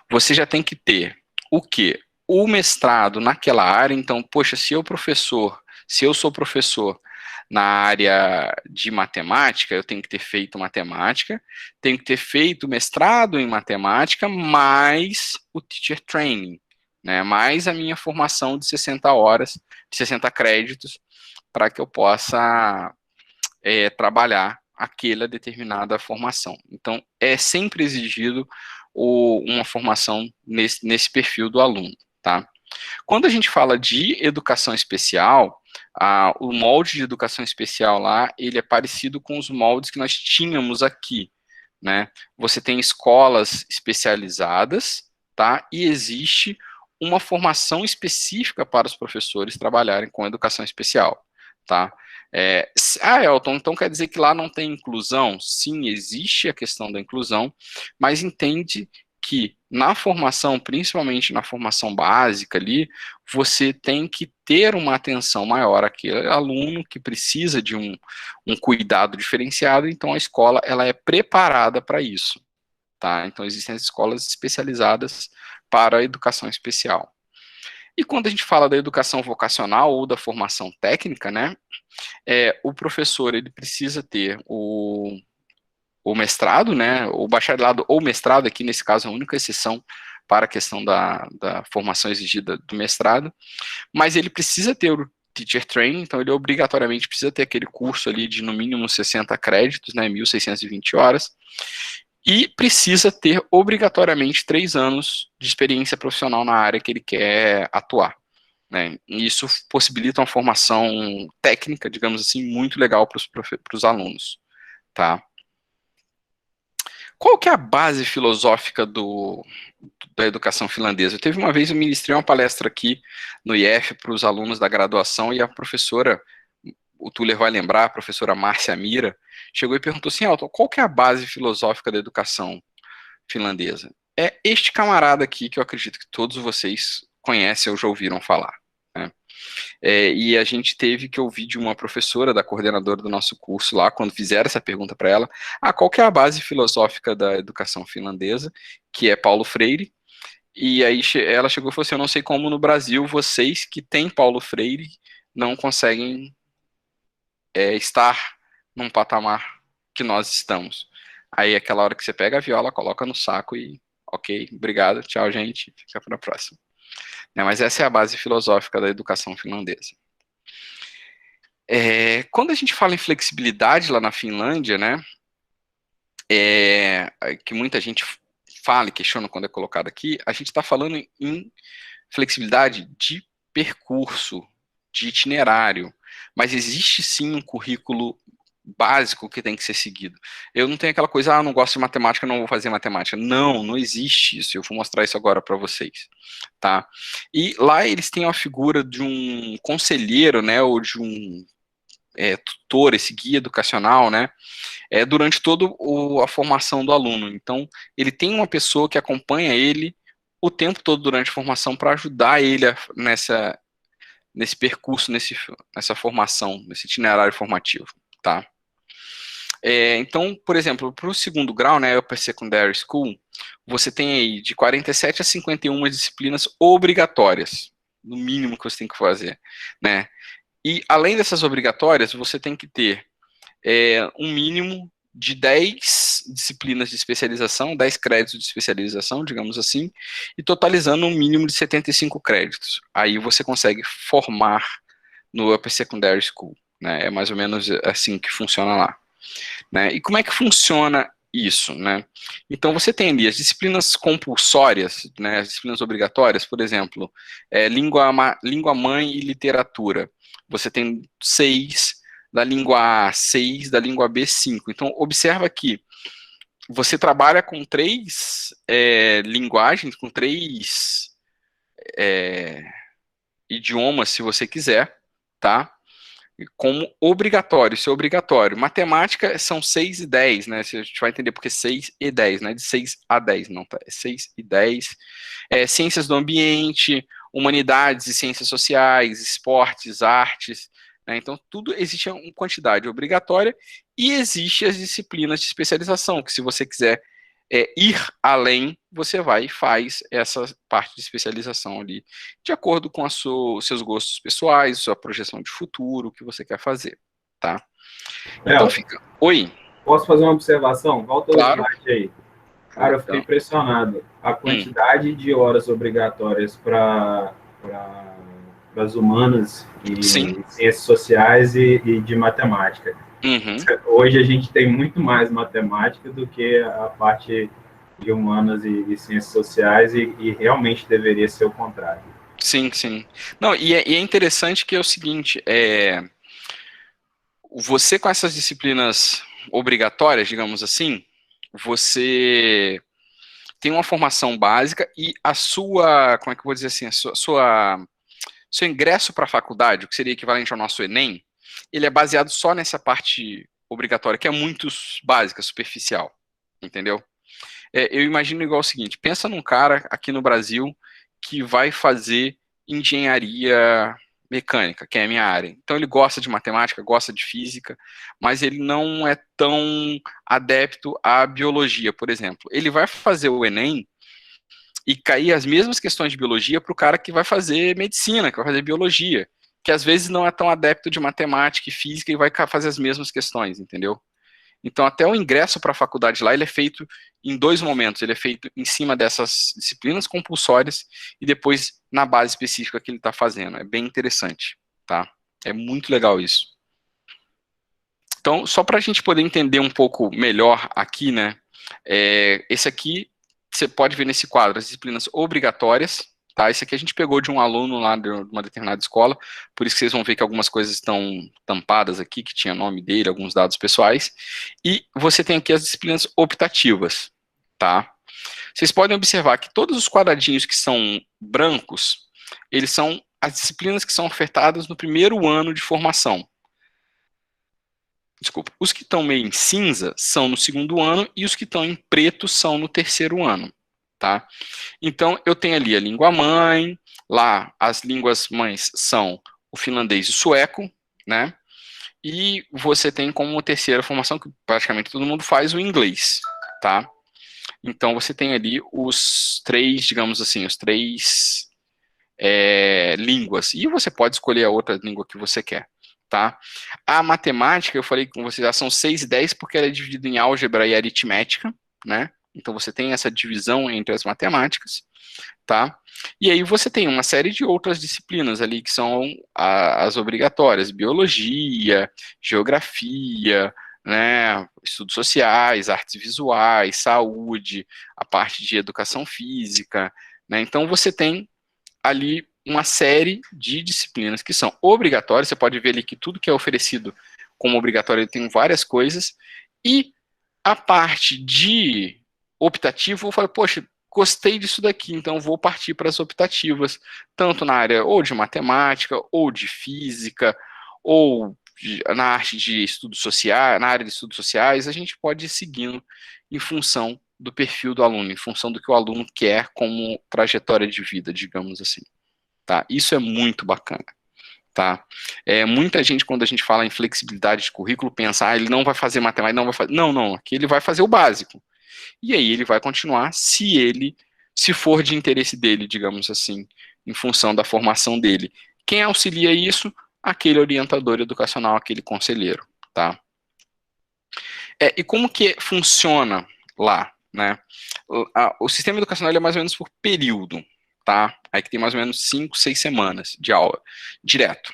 você já tem que ter o quê? O mestrado naquela área. Então, poxa, se eu sou professor na área de matemática, eu tenho que ter feito matemática, tenho que ter feito mestrado em matemática, mais o teacher training, né, mais a minha formação de 60 horas, de 60 créditos, para que eu possa trabalhar aquela determinada formação. Então, é sempre exigido uma formação nesse perfil do aluno, tá? Quando a gente fala de educação especial, o molde de educação especial lá, ele é parecido com os moldes que nós tínhamos aqui, né? Você tem escolas especializadas, tá? E existe uma formação específica para os professores trabalharem com educação especial, tá? Elton, então quer dizer que lá não tem inclusão? Sim, existe a questão da inclusão, mas entende que na formação, principalmente na formação básica ali, você tem que ter uma atenção maior àquele aluno que precisa de um cuidado diferenciado. Então a escola, ela é preparada para isso, tá? Então existem as escolas especializadas para a educação especial. E quando a gente fala da educação vocacional ou da formação técnica, né, o professor, ele precisa ter o mestrado, né, o bacharelado ou mestrado, aqui nesse caso é a única exceção para a questão da formação exigida do mestrado, mas ele precisa ter o teacher training. Então ele obrigatoriamente precisa ter aquele curso ali de no mínimo 60 créditos, né, 1.620 horas, e precisa ter obrigatoriamente 3 anos de experiência profissional na área que ele quer atuar, né? E isso possibilita uma formação técnica, digamos assim, muito legal para os alunos, tá? Qual que é a base filosófica da educação finlandesa? Teve uma vez, eu ministrei uma palestra aqui no IF para os alunos da graduação, e a professora, o Tuller vai lembrar, a professora Márcia Mira, chegou e perguntou assim: Elton, qual que é a base filosófica da educação finlandesa? É este camarada aqui, que eu acredito que todos vocês conhecem ou já ouviram falar, né? E a gente teve que ouvir de uma professora, da coordenadora do nosso curso lá, quando fizeram essa pergunta para ela, qual que é a base filosófica da educação finlandesa, que é Paulo Freire. E aí ela chegou e falou assim: eu não sei como no Brasil vocês que têm Paulo Freire não conseguem estar num patamar que nós estamos. Aí aquela hora que você pega a viola, coloca no saco e ok, obrigado, tchau gente, fica para a próxima. Mas essa é a base filosófica da educação finlandesa. Quando a gente fala em flexibilidade lá na Finlândia, né, que muita gente fala e questiona quando é colocado aqui, a gente está falando em flexibilidade de percurso, de itinerário, mas existe sim um currículo básico que tem que ser seguido. Eu não tenho aquela coisa, não gosto de matemática, não vou fazer matemática. Não, não existe isso. Eu vou mostrar isso agora para vocês, tá? E lá eles têm a figura de um conselheiro, né, ou de um tutor, esse guia educacional, né, durante toda a formação do aluno. Então, ele tem uma pessoa que acompanha ele o tempo todo durante a formação para ajudar ele nesse percurso, nessa formação, nesse itinerário formativo, tá? Então, por exemplo, para o 2º grau, né, Upper Secondary School, você tem aí de 47 a 51 disciplinas obrigatórias, no mínimo que você tem que fazer, né? E além dessas obrigatórias, você tem que ter um mínimo de 10 disciplinas de especialização, 10 créditos de especialização, digamos assim, e totalizando um mínimo de 75 créditos. Aí você consegue formar no Upper Secondary School, né? É mais ou menos assim que funciona lá, né? E como é que funciona Isso, né? Então você tem ali as disciplinas compulsórias, né, as disciplinas obrigatórias, por exemplo, língua mãe e literatura. Você tem 6, da língua A 6, da língua B 5. Então observa que você trabalha com 3 linguagens, com 3 idiomas, se você quiser, tá? Como obrigatório, isso é obrigatório. Matemática são 6 e 10, né? A gente vai entender porque 6 e 10, né? De 6 a 10, não, tá? É 6 e 10. Ciências do ambiente, humanidades e ciências sociais, esportes, artes, né? Então, tudo existe uma quantidade obrigatória e existe as disciplinas de especialização, que se você quiser ir além, você vai e faz essa parte de especialização ali, de acordo com os seus gostos pessoais, sua projeção de futuro, o que você quer fazer, tá? Então fica... Oi? Posso fazer uma observação? Volta ao slide aí. Cara, eu fiquei Então. impressionado. A quantidade de horas obrigatórias para as humanas e ciências sociais e de matemática. Uhum. Hoje a gente tem muito mais matemática do que a parte de humanas e ciências sociais e realmente deveria ser o contrário. Sim, sim. Não, e é interessante que é o seguinte, você com essas disciplinas obrigatórias, digamos assim, você tem uma formação básica e a sua, como é que eu vou dizer assim, seu ingresso para a faculdade, o que seria equivalente ao nosso Enem, ele é baseado só nessa parte obrigatória, que é muito básica, superficial, entendeu? Eu imagino igual o seguinte, pensa num cara aqui no Brasil que vai fazer engenharia mecânica, que é a minha área. Então ele gosta de matemática, gosta de física, mas ele não é tão adepto à biologia, por exemplo. Ele vai fazer o Enem e cair as mesmas questões de biologia para o cara que vai fazer medicina, que vai fazer biologia, que às vezes não é tão adepto de matemática e física e vai fazer as mesmas questões, entendeu? Então, até o ingresso para a faculdade lá, ele é feito em 2 momentos. Ele é feito em cima dessas disciplinas compulsórias e depois na base específica que ele está fazendo. É bem interessante, tá? É muito legal isso. Então, só para a gente poder entender um pouco melhor aqui, né? Esse aqui, você pode ver nesse quadro, as disciplinas obrigatórias, tá? Esse aqui a gente pegou de um aluno lá de uma determinada escola, por isso que vocês vão ver que algumas coisas estão tampadas aqui, que tinha nome dele, alguns dados pessoais. E você tem aqui as disciplinas optativas, tá? Vocês podem observar que todos os quadradinhos que são brancos, eles são as disciplinas que são ofertadas no primeiro ano de formação. Desculpa, os que estão meio em cinza são no segundo ano e os que estão em preto são no terceiro ano, tá? Então, eu tenho ali a língua mãe, lá as línguas mães são o finlandês e o sueco, né? E você tem como terceira formação, que praticamente todo mundo faz, o inglês, tá? Então, você tem ali os 3, digamos assim, os 3 línguas. E você pode escolher a outra língua que você quer, tá? A matemática, eu falei com vocês, já são 6 e 10 porque ela é dividida em álgebra e aritmética, né? Então você tem essa divisão entre as matemáticas, tá? E aí você tem uma série de outras disciplinas ali que são as obrigatórias, biologia, geografia, né, estudos sociais, artes visuais, saúde, a parte de educação física, né? Então você tem ali uma série de disciplinas que são obrigatórias, você pode ver ali que tudo que é oferecido como obrigatório tem várias coisas, e a parte de optativo, eu falo, poxa, gostei disso daqui, então vou partir para as optativas, tanto na área ou de matemática, ou de física, ou na arte de estudos sociais, na área de estudos sociais, a gente pode ir seguindo em função do perfil do aluno, em função do que o aluno quer como trajetória de vida, digamos assim, tá? Isso é muito bacana, tá? Muita gente, quando a gente fala em flexibilidade de currículo, pensa, ele não vai fazer matemática, não vai fazer... Não, aqui ele vai fazer o básico. E aí ele vai continuar se for de interesse dele, digamos assim, em função da formação dele. Quem auxilia isso? Aquele orientador educacional, aquele conselheiro, tá? E como que funciona lá, né? O sistema educacional é mais ou menos por período, tá? Aí que tem mais ou menos 5, 6 semanas de aula, direto.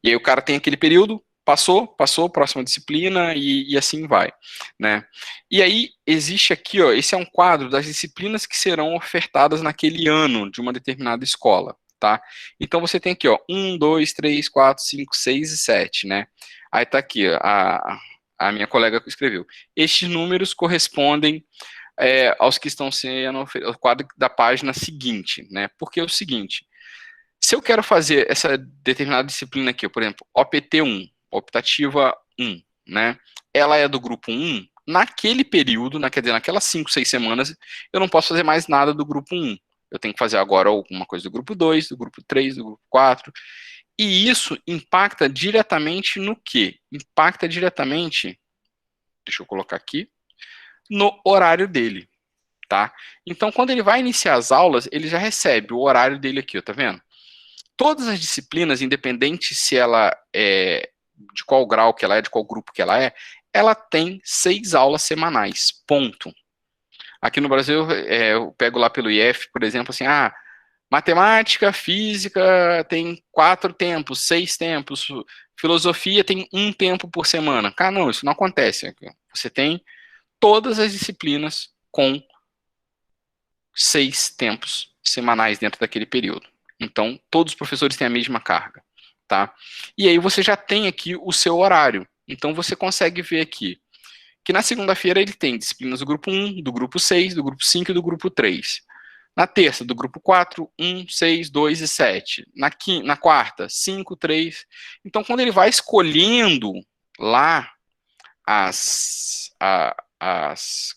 E aí o cara tem aquele período, Passou, próxima disciplina e assim vai, né? E aí existe aqui, ó, esse é um quadro das disciplinas que serão ofertadas naquele ano de uma determinada escola, tá? Então você tem aqui, ó, 1, 2, 3, 4, 5, 6 e 7, né? Aí tá aqui, ó, a minha colega que escreveu. Estes números correspondem aos que estão sendo o quadro da página seguinte, né? Porque é o seguinte, se eu quero fazer essa determinada disciplina aqui, por exemplo, OPT1, optativa 1, né? Ela é do grupo 1, naquele período, quer dizer, naquelas 5, 6 semanas, eu não posso fazer mais nada do grupo 1. Eu tenho que fazer agora alguma coisa do grupo 2, do grupo 3, do grupo 4. E isso impacta diretamente no quê? Impacta diretamente, deixa eu colocar aqui, no horário dele, tá? Então, quando ele vai iniciar as aulas, ele já recebe o horário dele aqui, ó, tá vendo? Todas as disciplinas, independente se ela é de qual grau que ela é, de qual grupo que ela tem 6 aulas semanais, ponto. Aqui no Brasil, eu pego lá pelo IF, por exemplo, assim, matemática, física tem 4 tempos, 6 tempos, filosofia tem 1 tempo por semana. Cara, não, isso não acontece. Você tem todas as disciplinas com 6 tempos semanais dentro daquele período. Então, todos os professores têm a mesma carga, tá? E aí você já tem aqui o seu horário. Então, você consegue ver aqui que na segunda-feira ele tem disciplinas do grupo 1, do grupo 6, do grupo 5 e do grupo 3. Na terça, do grupo 4, 1, 6, 2 e 7. Na quarta, 5, 3. Então, quando ele vai escolhendo lá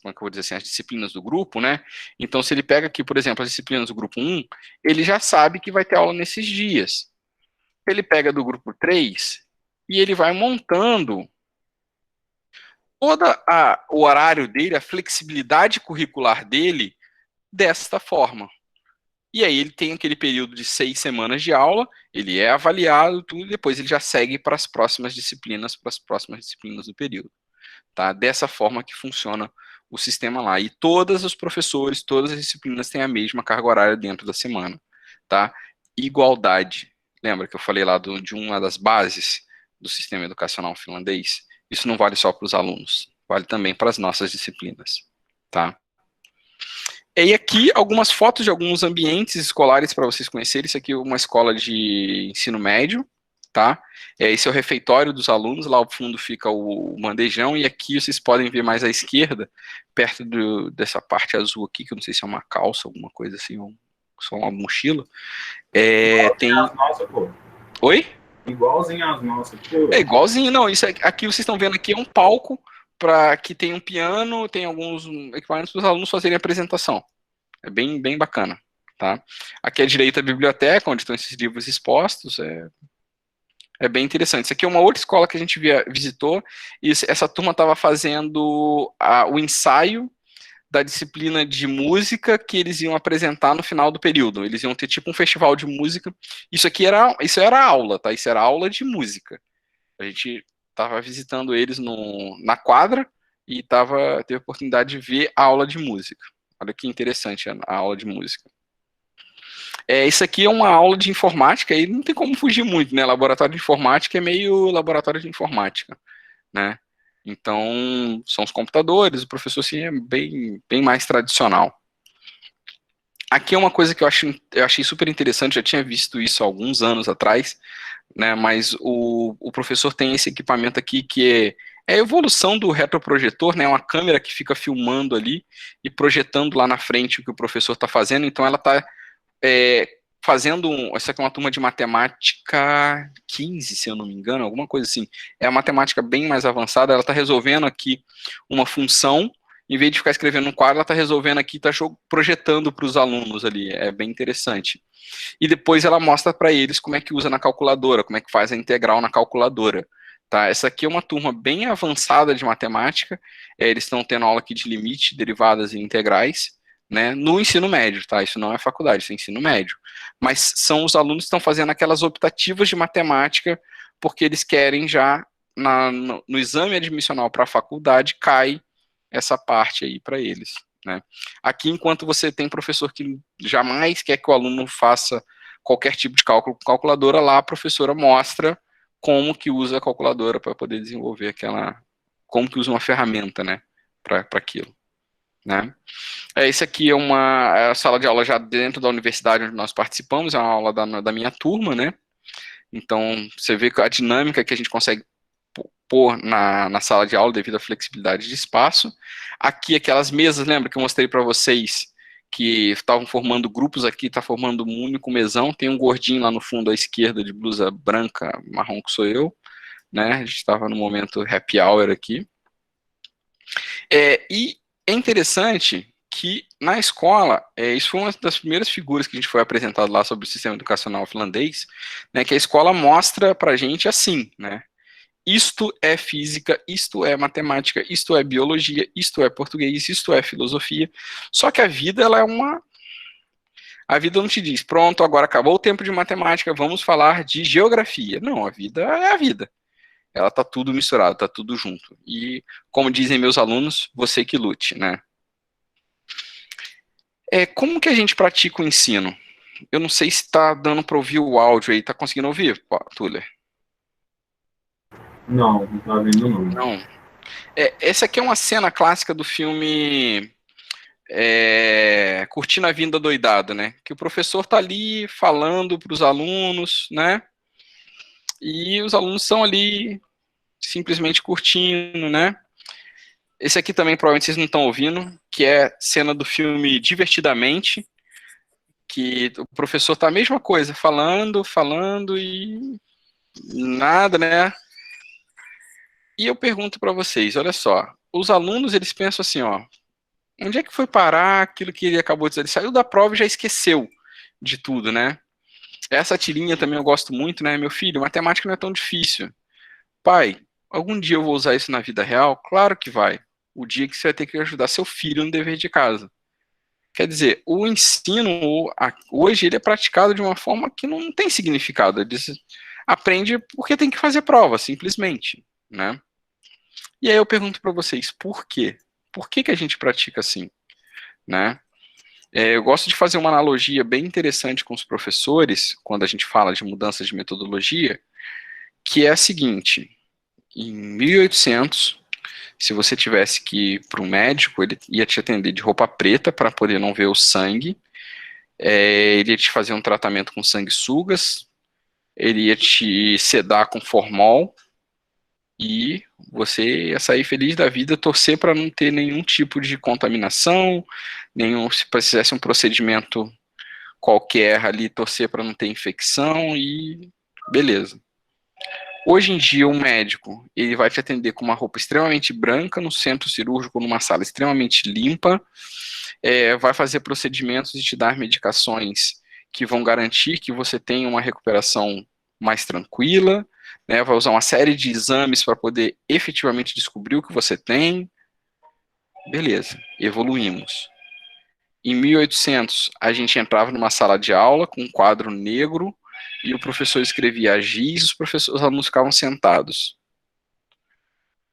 como é que eu vou dizer assim, as disciplinas do grupo, né? Então, se ele pega aqui, por exemplo, as disciplinas do grupo 1, ele já sabe que vai ter aula nesses dias. Ele pega do grupo 3 e ele vai montando todo o horário dele, a flexibilidade curricular dele, desta forma. E aí ele tem aquele período de 6 semanas de aula, ele é avaliado, tudo, e depois ele já segue para as próximas disciplinas do período. Tá? Dessa forma que funciona o sistema lá. E todos os professores, todas as disciplinas têm a mesma carga horária dentro da semana. Tá? Igualdade. Lembra que eu falei lá de uma das bases do sistema educacional finlandês? Isso não vale só para os alunos, vale também para as nossas disciplinas. Tá? E aqui algumas fotos de alguns ambientes escolares para vocês conhecerem. Isso aqui é uma escola de ensino médio, tá? Esse é o refeitório dos alunos, lá ao fundo fica o bandejão, e aqui vocês podem ver mais à esquerda, perto dessa parte azul aqui, que eu não sei se é uma calça, alguma coisa assim, ou só uma mochila. Tem... as nossas, pô. Oi? Igualzinho às nossas, pô. É igualzinho, não, isso aqui vocês estão vendo aqui é um palco, para que tem um piano, tem alguns equipamentos para os alunos fazerem a apresentação. É bem, bem bacana, tá? Aqui à direita a biblioteca, onde estão esses livros expostos, é bem interessante. Isso aqui é uma outra escola que a gente visitou, e essa turma estava fazendo o ensaio da disciplina de música que eles iam apresentar no final do período. Eles iam ter tipo um festival de música. Isso era aula, tá? Isso era aula de música. A gente estava visitando eles na quadra e teve a oportunidade de ver a aula de música. Olha que interessante a aula de música. Isso aqui é uma aula de informática e não tem como fugir muito, né? Laboratório de informática é meio laboratório de informática, né? Então, são os computadores, o professor sim é bem, bem mais tradicional. Aqui é uma coisa que eu achei super interessante, já tinha visto isso há alguns anos atrás, né? Mas o professor tem esse equipamento aqui que é a evolução do retroprojetor, né? Uma câmera que fica filmando ali e projetando lá na frente o que o professor está fazendo. Então ela está fazendo, essa aqui é uma turma de matemática 15, se eu não me engano, alguma coisa assim. É a matemática bem mais avançada, ela está resolvendo aqui uma função, em vez de ficar escrevendo um quadro, ela está resolvendo aqui, está projetando para os alunos ali, é bem interessante. E depois ela mostra para eles como é que usa na calculadora, como é que faz a integral na calculadora. Tá? Essa aqui é uma turma bem avançada de matemática, eles estão tendo aula aqui de limite, derivadas e integrais, né, no ensino médio, tá? Isso não é faculdade, isso é ensino médio. Mas são os alunos que estão fazendo aquelas optativas de matemática, porque eles querem já, no exame admissional para a faculdade, cai essa parte aí para eles, né? Aqui, enquanto você tem professor que jamais quer que o aluno faça qualquer tipo de cálculo com calculadora, lá a professora mostra como que usa a calculadora para poder desenvolver aquela, como que usa uma ferramenta, né, para aquilo, né. Esse aqui é a sala de aula já dentro da universidade onde nós participamos, é uma aula da minha turma, né, então você vê a dinâmica que a gente consegue pôr na sala de aula devido à flexibilidade de espaço. Aqui aquelas mesas, lembra que eu mostrei para vocês, que estavam formando grupos aqui, está formando um único mesão, tem um gordinho lá no fundo à esquerda de blusa branca, marrom, que sou eu, né, a gente estava no momento happy hour aqui. E é interessante que na escola, isso foi uma das primeiras figuras que a gente foi apresentado lá sobre o sistema educacional finlandês, né, que a escola mostra para a gente assim, né, isto é física, isto é matemática, isto é biologia, isto é português, isto é filosofia. Só que a vida, ela é a vida não te diz, pronto, agora acabou o tempo de matemática, vamos falar de geografia. Não, a vida é a vida. Ela tá tudo misturado, tá tudo junto. E, como dizem meus alunos, você que lute, né? Como que a gente pratica o ensino? Eu não sei se tá dando para ouvir o áudio aí, tá conseguindo ouvir, Tuller? Não, não tá vendo não. Não. Essa aqui é uma cena clássica do filme Curtindo a Vida Doidado, né? Que o professor tá ali falando para os alunos, né? E os alunos estão ali simplesmente curtindo, né? Esse aqui também provavelmente vocês não estão ouvindo, que é cena do filme Divertidamente, que o professor tá a mesma coisa, falando e nada, né? E eu pergunto para vocês, olha só, os alunos, eles pensam assim, ó, onde é que foi parar aquilo que ele acabou de dizer? Ele saiu da prova e já esqueceu de tudo, né? Essa tirinha também eu gosto muito, né? Meu filho, matemática não é tão difícil. Pai, algum dia eu vou usar isso na vida real? Claro que vai. O dia que você vai ter que ajudar seu filho no dever de casa. Quer dizer, o ensino hoje ele é praticado de uma forma que não tem significado. Ele aprende porque tem que fazer prova, simplesmente, né? E aí eu pergunto para vocês, por quê? Por que a gente pratica assim, né? Eu gosto de fazer uma analogia bem interessante com os professores, quando a gente fala de mudança de metodologia, que é a seguinte: em 1800, se você tivesse que ir para um médico, ele ia te atender de roupa preta para poder não ver o sangue, ele ia te fazer um tratamento com sanguessugas, ele ia te sedar com formol, e você ia sair feliz da vida, torcer para não ter nenhum tipo de contaminação, se precisasse um procedimento qualquer ali, torcer para não ter infecção e beleza. Hoje em dia, um médico, ele vai te atender com uma roupa extremamente branca, no centro cirúrgico, numa sala extremamente limpa, vai fazer procedimentos e te dar medicações que vão garantir que você tenha uma recuperação mais tranquila, né, vai usar uma série de exames para poder efetivamente descobrir o que você tem. Beleza, evoluímos. Em 1800, a gente entrava numa sala de aula com um quadro negro e o professor escrevia giz, os alunos ficavam sentados.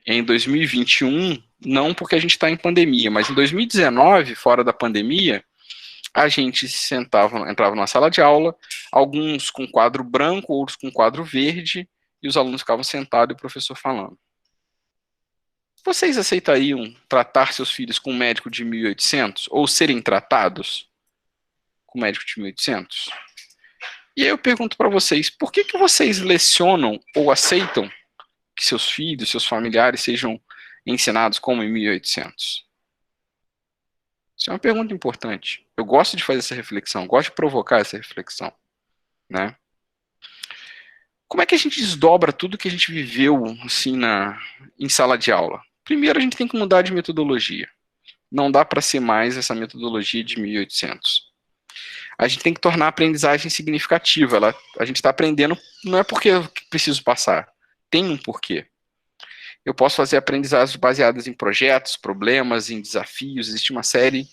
Em 2021, não porque a gente está em pandemia, mas em 2019, fora da pandemia, a gente entrava numa sala de aula, alguns com quadro branco, outros com quadro verde, e os alunos ficavam sentados e o professor falando. Vocês aceitariam tratar seus filhos com um médico de 1800? Ou serem tratados com um médico de 1800? E aí eu pergunto para vocês, por que vocês lecionam ou aceitam que seus filhos, seus familiares sejam ensinados como em 1800? Isso é uma pergunta importante. Eu gosto de fazer essa reflexão, gosto de provocar essa reflexão, né? Como é que a gente desdobra tudo que a gente viveu assim em sala de aula? Primeiro, a gente tem que mudar de metodologia. Não dá para ser mais essa metodologia de 1800. A gente tem que tornar a aprendizagem significativa. A gente está aprendendo, não é porque eu preciso passar, tem um porquê. Eu posso fazer aprendizagens baseadas em projetos, problemas, em desafios, existe uma série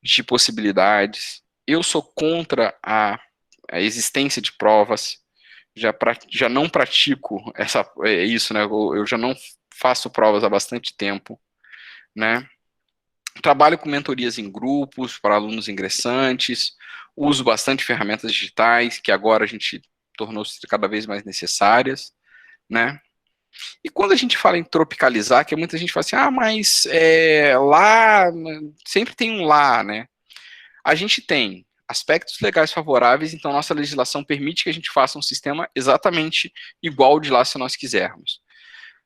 de possibilidades. Eu sou contra a existência de provas, já não pratico isso, né? Eu já não faço provas há bastante tempo, né? Trabalho com mentorias em grupos para alunos ingressantes, uso bastante ferramentas digitais, que agora a gente tornou-se cada vez mais necessárias, né? E quando a gente fala em tropicalizar, que muita gente fala assim, mas lá, sempre tem um lá, né? A gente tem aspectos legais favoráveis, então nossa legislação permite que a gente faça um sistema exatamente igual de lá se nós quisermos.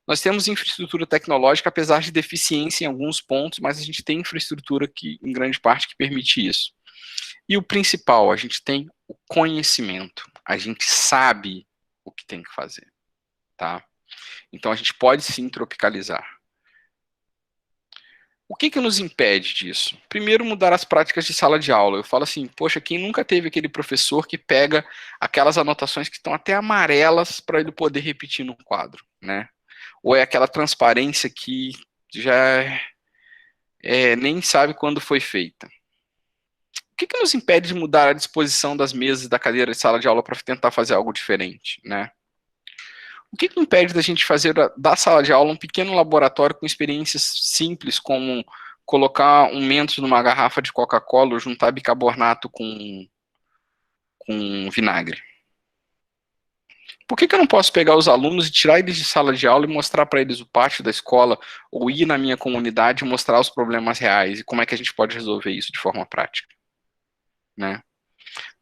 Nós temos infraestrutura tecnológica, apesar de deficiência em alguns pontos, mas a gente tem infraestrutura que, em grande parte, que permite isso. E o principal, a gente tem o conhecimento. A gente sabe o que tem que fazer, tá? Então a gente pode sim tropicalizar. O que nos impede disso? Primeiro, mudar as práticas de sala de aula. Eu falo assim, poxa, quem nunca teve aquele professor que pega aquelas anotações que estão até amarelas para ele poder repetir no quadro, né? Ou é aquela transparência que já nem sabe quando foi feita. O que nos impede de mudar a disposição das mesas e da cadeira de sala de aula para tentar fazer algo diferente, né? O que impede da gente fazer da sala de aula um pequeno laboratório com experiências simples, como colocar um Mentos numa garrafa de Coca-Cola ou juntar bicarbonato com vinagre? Por que eu não posso pegar os alunos e tirar eles de sala de aula e mostrar para eles o pátio da escola, ou ir na minha comunidade e mostrar os problemas reais e como é que a gente pode resolver isso de forma prática, né?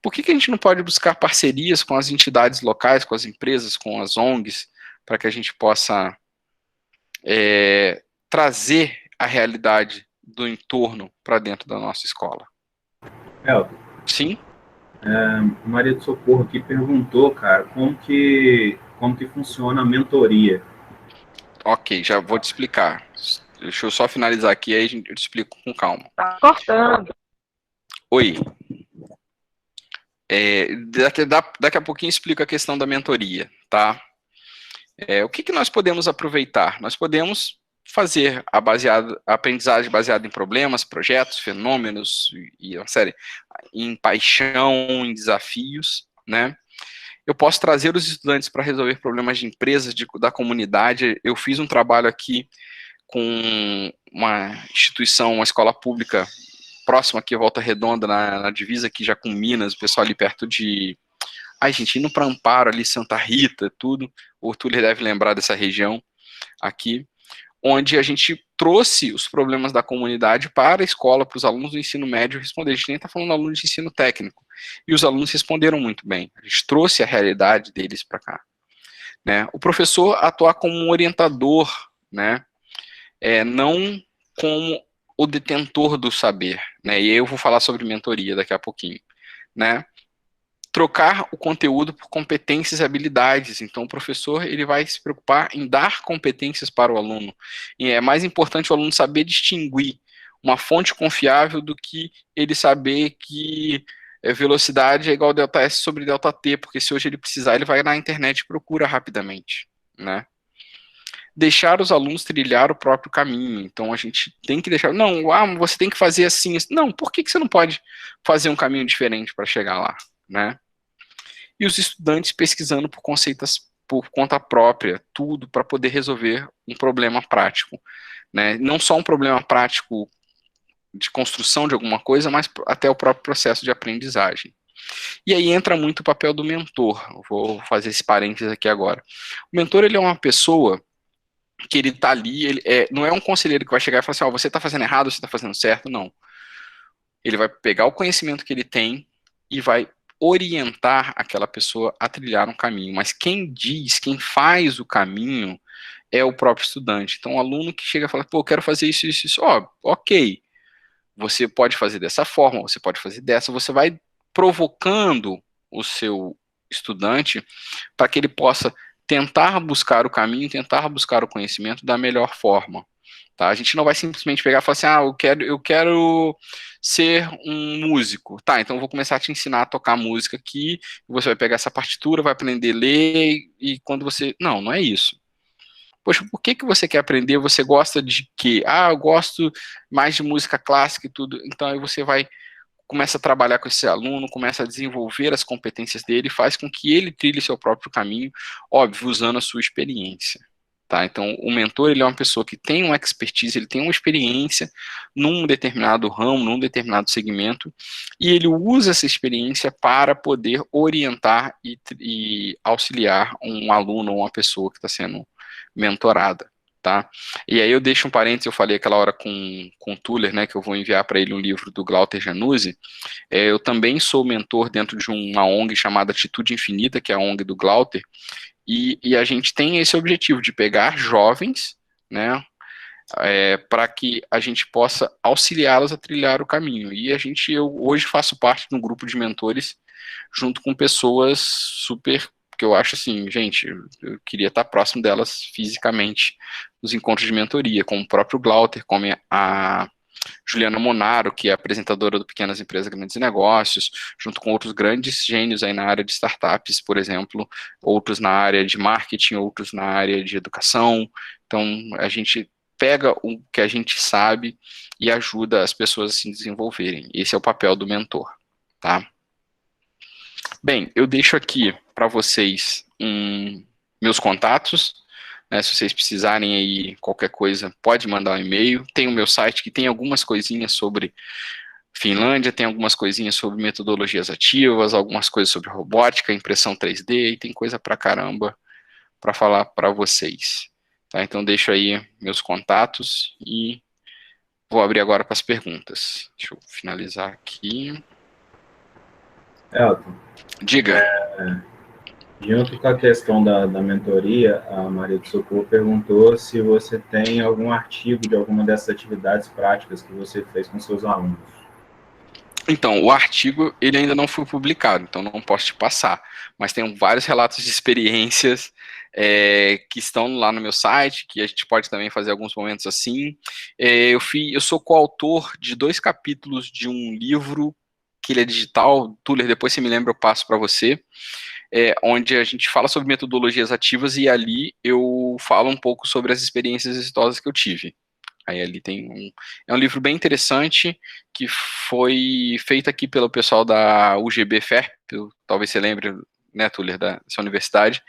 Por que a gente não pode buscar parcerias com as entidades locais, com as empresas, com as ONGs, para que a gente possa trazer a realidade do entorno para dentro da nossa escola? Elton, Sim? Maria do Socorro aqui perguntou, cara, como que funciona a mentoria? Ok, já vou te explicar. Deixa eu só finalizar aqui, aí eu te explico com calma. Tá cortando. Oi. Daqui a pouquinho eu explico a questão da mentoria, tá? O que nós podemos aproveitar? Nós podemos fazer a aprendizagem baseada em problemas, projetos, fenômenos, e uma série, em paixão, em desafios, né? Eu posso trazer os estudantes para resolver problemas de empresas, da comunidade. Eu fiz um trabalho aqui com uma instituição, uma escola pública próxima aqui, Volta Redonda, na divisa aqui já com Minas, o pessoal ali perto de... Ai, gente, indo para Amparo, ali, Santa Rita, tudo. O Túlio deve lembrar dessa região aqui, onde a gente trouxe os problemas da comunidade para a escola, para os alunos do ensino médio responder. A gente nem está falando de alunos de ensino técnico. E os alunos responderam muito bem. A gente trouxe a realidade deles para cá, né? O professor atuar como um orientador, né? Não como o detentor do saber, né? E eu vou falar sobre mentoria daqui a pouquinho, né? Trocar o conteúdo por competências e habilidades. Então, o professor ele vai se preocupar em dar competências para o aluno. E é mais importante o aluno saber distinguir uma fonte confiável do que ele saber que velocidade é igual a delta S sobre delta T, porque se hoje ele precisar, ele vai na internet e procura rapidamente, né? Deixar os alunos trilhar o próprio caminho. Então, a gente tem que deixar... Não, você tem que fazer assim. Não, por que você não pode fazer um caminho diferente para chegar lá, né? E os estudantes pesquisando por conceitos por conta própria, tudo para poder resolver um problema prático, né? Não só um problema prático de construção de alguma coisa, mas até o próprio processo de aprendizagem. E aí entra muito o papel do mentor. Eu vou fazer esse parênteses aqui agora. O mentor, ele é uma pessoa que ele está ali, ele não é um conselheiro que vai chegar e falar assim, você está fazendo errado, você está fazendo certo, não. Ele vai pegar o conhecimento que ele tem e vai orientar aquela pessoa a trilhar um caminho, mas quem diz, quem faz o caminho é o próprio estudante. Então, o aluno que chega e fala, eu quero fazer isso, isso, isso, ok, você pode fazer dessa forma, você pode fazer dessa, você vai provocando o seu estudante para que ele possa tentar buscar o caminho, tentar buscar o conhecimento da melhor forma. Tá? A gente não vai simplesmente pegar e falar assim, eu quero ser um músico. Tá, então eu vou começar a te ensinar a tocar música aqui, você vai pegar essa partitura, vai aprender a ler, e quando você... Não é isso. Poxa, por que você quer aprender? Você gosta de quê? Eu gosto mais de música clássica e tudo. Então aí você começa a trabalhar com esse aluno, começa a desenvolver as competências dele, faz com que ele trilhe seu próprio caminho, óbvio, usando a sua experiência, Tá? Então, o mentor, ele é uma pessoa que tem uma expertise, ele tem uma experiência num determinado ramo, num determinado segmento, e ele usa essa experiência para poder orientar e auxiliar um aluno ou uma pessoa que está sendo mentorada. Tá? E aí eu deixo um parênteses, eu falei aquela hora com o Tuller, né, que eu vou enviar para ele um livro do Glauter Januzzi. Eu também sou mentor dentro de uma ONG chamada Atitude Infinita, que é a ONG do Glauter, e a gente tem esse objetivo de pegar jovens, né, para que a gente possa auxiliá-los a trilhar o caminho. E eu hoje faço parte de um grupo de mentores junto com pessoas super, que eu acho assim, gente, eu queria estar próximo delas fisicamente nos encontros de mentoria, como o próprio Glauter, como a Juliana Monaro, que é apresentadora do Pequenas Empresas, Grandes Negócios, junto com outros grandes gênios aí na área de startups, por exemplo, outros na área de marketing, outros na área de educação. Então, a gente pega o que a gente sabe e ajuda as pessoas a se desenvolverem. Esse é o papel do mentor, tá? Bem, eu deixo aqui para vocês meus contatos, né, se vocês precisarem aí qualquer coisa, pode mandar um e-mail. Tem o meu site que tem algumas coisinhas sobre Finlândia, tem algumas coisinhas sobre metodologias ativas, algumas coisas sobre robótica, impressão 3D, e tem coisa pra caramba para falar para vocês. Tá? Então deixo aí meus contatos e vou abrir agora para as perguntas. Deixa eu finalizar aqui. Elton, Diga. Junto com a questão da mentoria, a Maria do Socorro perguntou se você tem algum artigo de alguma dessas atividades práticas que você fez com seus alunos. Então, o artigo, ele ainda não foi publicado, então não posso te passar, mas tem vários relatos de experiências que estão lá no meu site, que a gente pode também fazer alguns momentos assim. Eu sou coautor de 2 capítulos de um livro, que ele é digital, Tuller, depois você me lembra, eu passo para você, onde a gente fala sobre metodologias ativas e ali eu falo um pouco sobre as experiências exitosas que eu tive. Aí ali é um livro bem interessante, que foi feito aqui pelo pessoal da UGB FERP, talvez você lembre, né, Tuller, dessa universidade,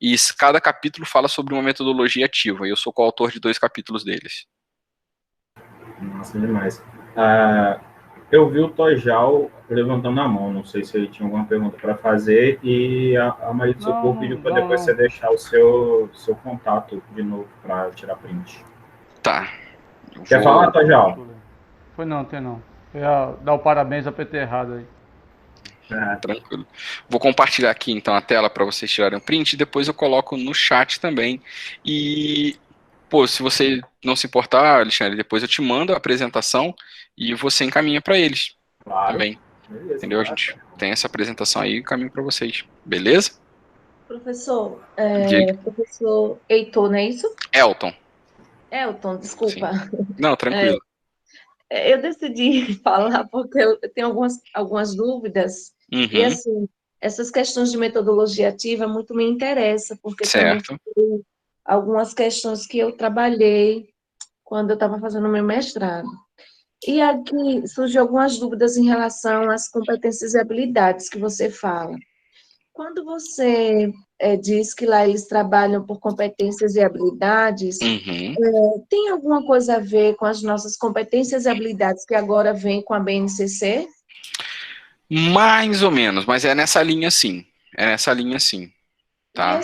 e cada capítulo fala sobre uma metodologia ativa, e eu sou coautor de 2 capítulos deles. Nossa, demais. Eu vi o Tojal levantando a mão, não sei se ele tinha alguma pergunta para fazer, e a Maria do Socorro pediu para depois você deixar o seu contato de novo para tirar print. Tá. Quer falar, Tojal? Foi não, tem não. Eu ia dar o parabéns a PT errado aí. Tranquilo. Vou compartilhar aqui então a tela para vocês tirarem o print e depois eu coloco no chat também. E, pô, se você não se importar, Alexandre, depois eu te mando a apresentação e você encaminha para eles. Claro. Também. Beleza, entendeu? A gente tem essa apresentação aí e caminho para vocês. Beleza? Professor, Diga. professor Heitor, não é isso? Elton, desculpa. Sim. Não, tranquilo. Eu decidi falar porque eu tenho algumas dúvidas. Uhum. E, assim, essas questões de metodologia ativa muito me interessam, porque Certo. também tem algumas questões que eu trabalhei quando eu estava fazendo o meu mestrado. E aqui surgiu algumas dúvidas em relação às competências e habilidades que você fala. Quando você diz que lá eles trabalham por competências e habilidades, Uhum. tem alguma coisa a ver com as nossas competências e habilidades que agora vem com a BNCC? Mais ou menos, mas é nessa linha sim. Tá?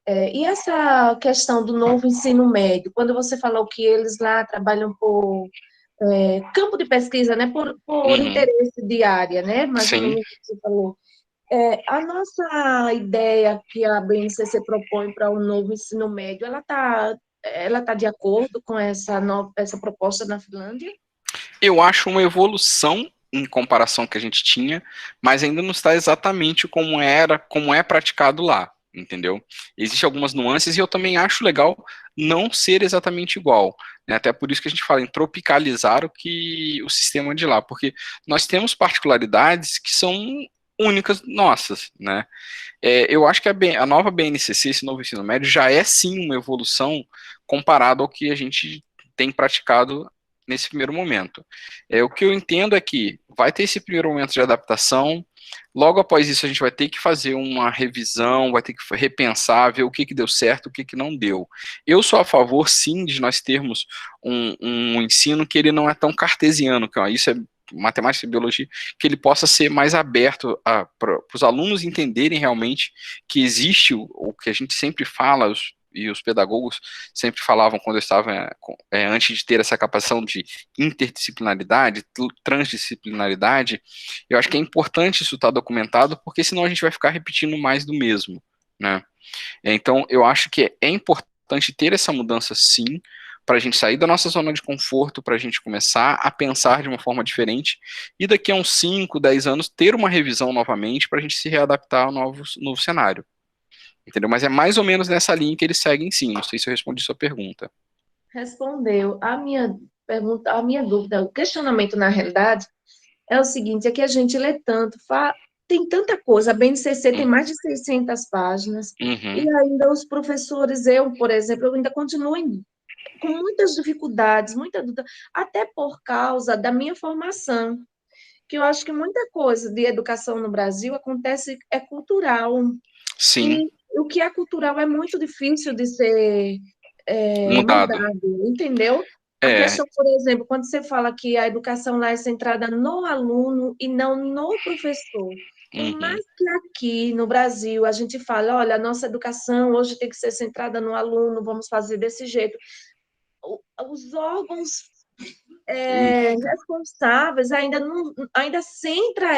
E essa questão do novo ensino médio, quando você falou que eles lá trabalham por campo de pesquisa, né, por Uhum. interesse de área, né, mais ou Sim. menos o que você falou. A nossa ideia que a BNCC propõe para o novo ensino médio, ela tá de acordo com essa proposta na Finlândia? Eu acho uma evolução em comparação ao que a gente tinha, mas ainda não está exatamente como é praticado lá, entendeu? Existem algumas nuances e eu também acho legal não ser exatamente igual, né? Até por isso que a gente fala em tropicalizar o sistema de lá, porque nós temos particularidades que são únicas nossas, né? Eu acho que a nova BNCC, esse novo ensino médio, já é sim uma evolução comparado ao que a gente tem praticado nesse primeiro momento. O que eu entendo é que vai ter esse primeiro momento de adaptação, Logo após isso, a gente vai ter que fazer uma revisão, vai ter que repensar, ver o que deu certo, o que não deu. Eu sou a favor, sim, de nós termos um ensino que ele não é tão cartesiano, que isso é matemática e biologia, que ele possa ser mais aberto para os alunos entenderem realmente que existe o que a gente sempre fala, e os pedagogos sempre falavam quando eu estava, antes de ter essa capacitação de interdisciplinaridade, transdisciplinaridade, eu acho que é importante isso estar documentado, porque senão a gente vai ficar repetindo mais do mesmo, né? Então, eu acho que é importante ter essa mudança, sim, para a gente sair da nossa zona de conforto, para a gente começar a pensar de uma forma diferente, e daqui a uns 5, 10 anos, ter uma revisão novamente, para a gente se readaptar ao novo cenário. Entendeu? Mas é mais ou menos nessa linha que eles seguem, sim. Não sei se eu respondi sua pergunta. Respondeu. A minha pergunta, a minha dúvida, o questionamento, na realidade, é o seguinte, é que a gente lê tanto, tem tanta coisa, a BNCC tem mais de 600 páginas, e ainda os professores, eu, por exemplo, eu ainda continuo com muitas dificuldades, muita dúvida, até por causa da minha formação, que eu acho que muita coisa de educação no Brasil acontece, é cultural. Sim. E o que é cultural é muito difícil de ser mudado, entendeu? A questão, por exemplo, quando você fala que a educação lá é centrada no aluno e não no professor. Por mais que aqui no Brasil a gente fale, olha, a nossa educação hoje tem que ser centrada no aluno, vamos fazer desse jeito. Os órgãos responsáveis ainda centra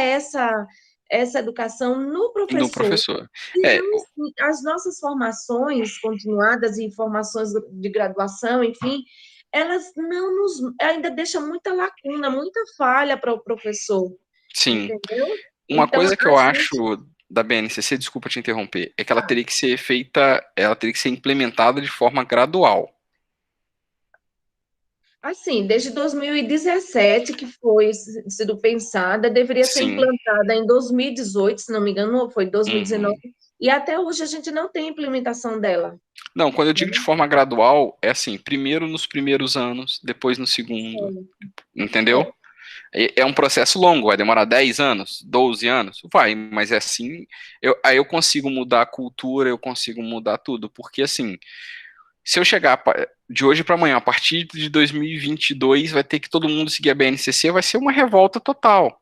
essa educação no professor. No professor. Então, as nossas formações continuadas e formações de graduação, enfim, elas ainda deixam muita lacuna, muita falha para o professor. Sim. Entendeu? Uma coisa que eu acho da BNCC, desculpa te interromper, é que ela teria que ser feita, ela teria que ser implementada de forma gradual. Assim, desde 2017 que foi sido pensada, deveria ser implantada em 2018, se não me engano, foi 2019, e até hoje a gente não tem implementação dela. Não, quando eu digo de forma gradual, é assim, primeiro nos primeiros anos, depois no segundo, entendeu? É um processo longo, vai demorar 10 anos, 12 anos, vai, mas é assim, aí eu consigo mudar a cultura, eu consigo mudar tudo, porque assim, se eu chegar de hoje para amanhã, a partir de 2022, vai ter que todo mundo seguir a BNCC, vai ser uma revolta total,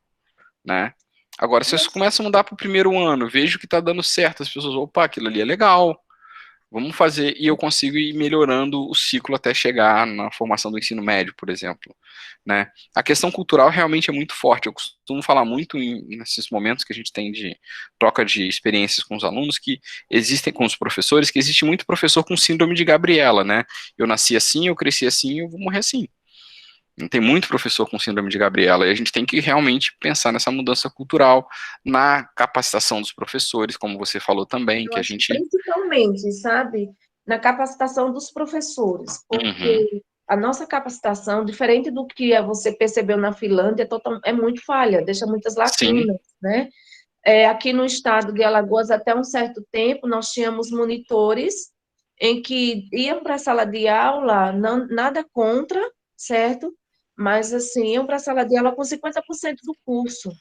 né? Agora, se eu começo a mudar para o primeiro ano, vejo que está dando certo, as pessoas, opa, aquilo ali é legal, vamos fazer, e eu consigo ir melhorando o ciclo até chegar na formação do ensino médio, por exemplo, né? A questão cultural realmente é muito forte, eu costumo falar muito nesses momentos que a gente tem de troca de experiências com os alunos, que existem com os professores, que existe muito professor com síndrome de Gabriela, né? Eu nasci assim, eu cresci assim, eu vou morrer assim. Tem muito professor com síndrome de Gabriela, e a gente tem que realmente pensar nessa mudança cultural, na capacitação dos professores, como você falou também, que a gente... Principalmente, sabe, na capacitação dos professores, porque a nossa capacitação, diferente do que você percebeu na Finlândia, é muito falha, deixa muitas lacunas, né? Aqui no estado de Alagoas, até um certo tempo, nós tínhamos monitores em que iam para a sala de aula, nada contra, certo? Mas, assim, iam para a sala de aula com 50% do curso.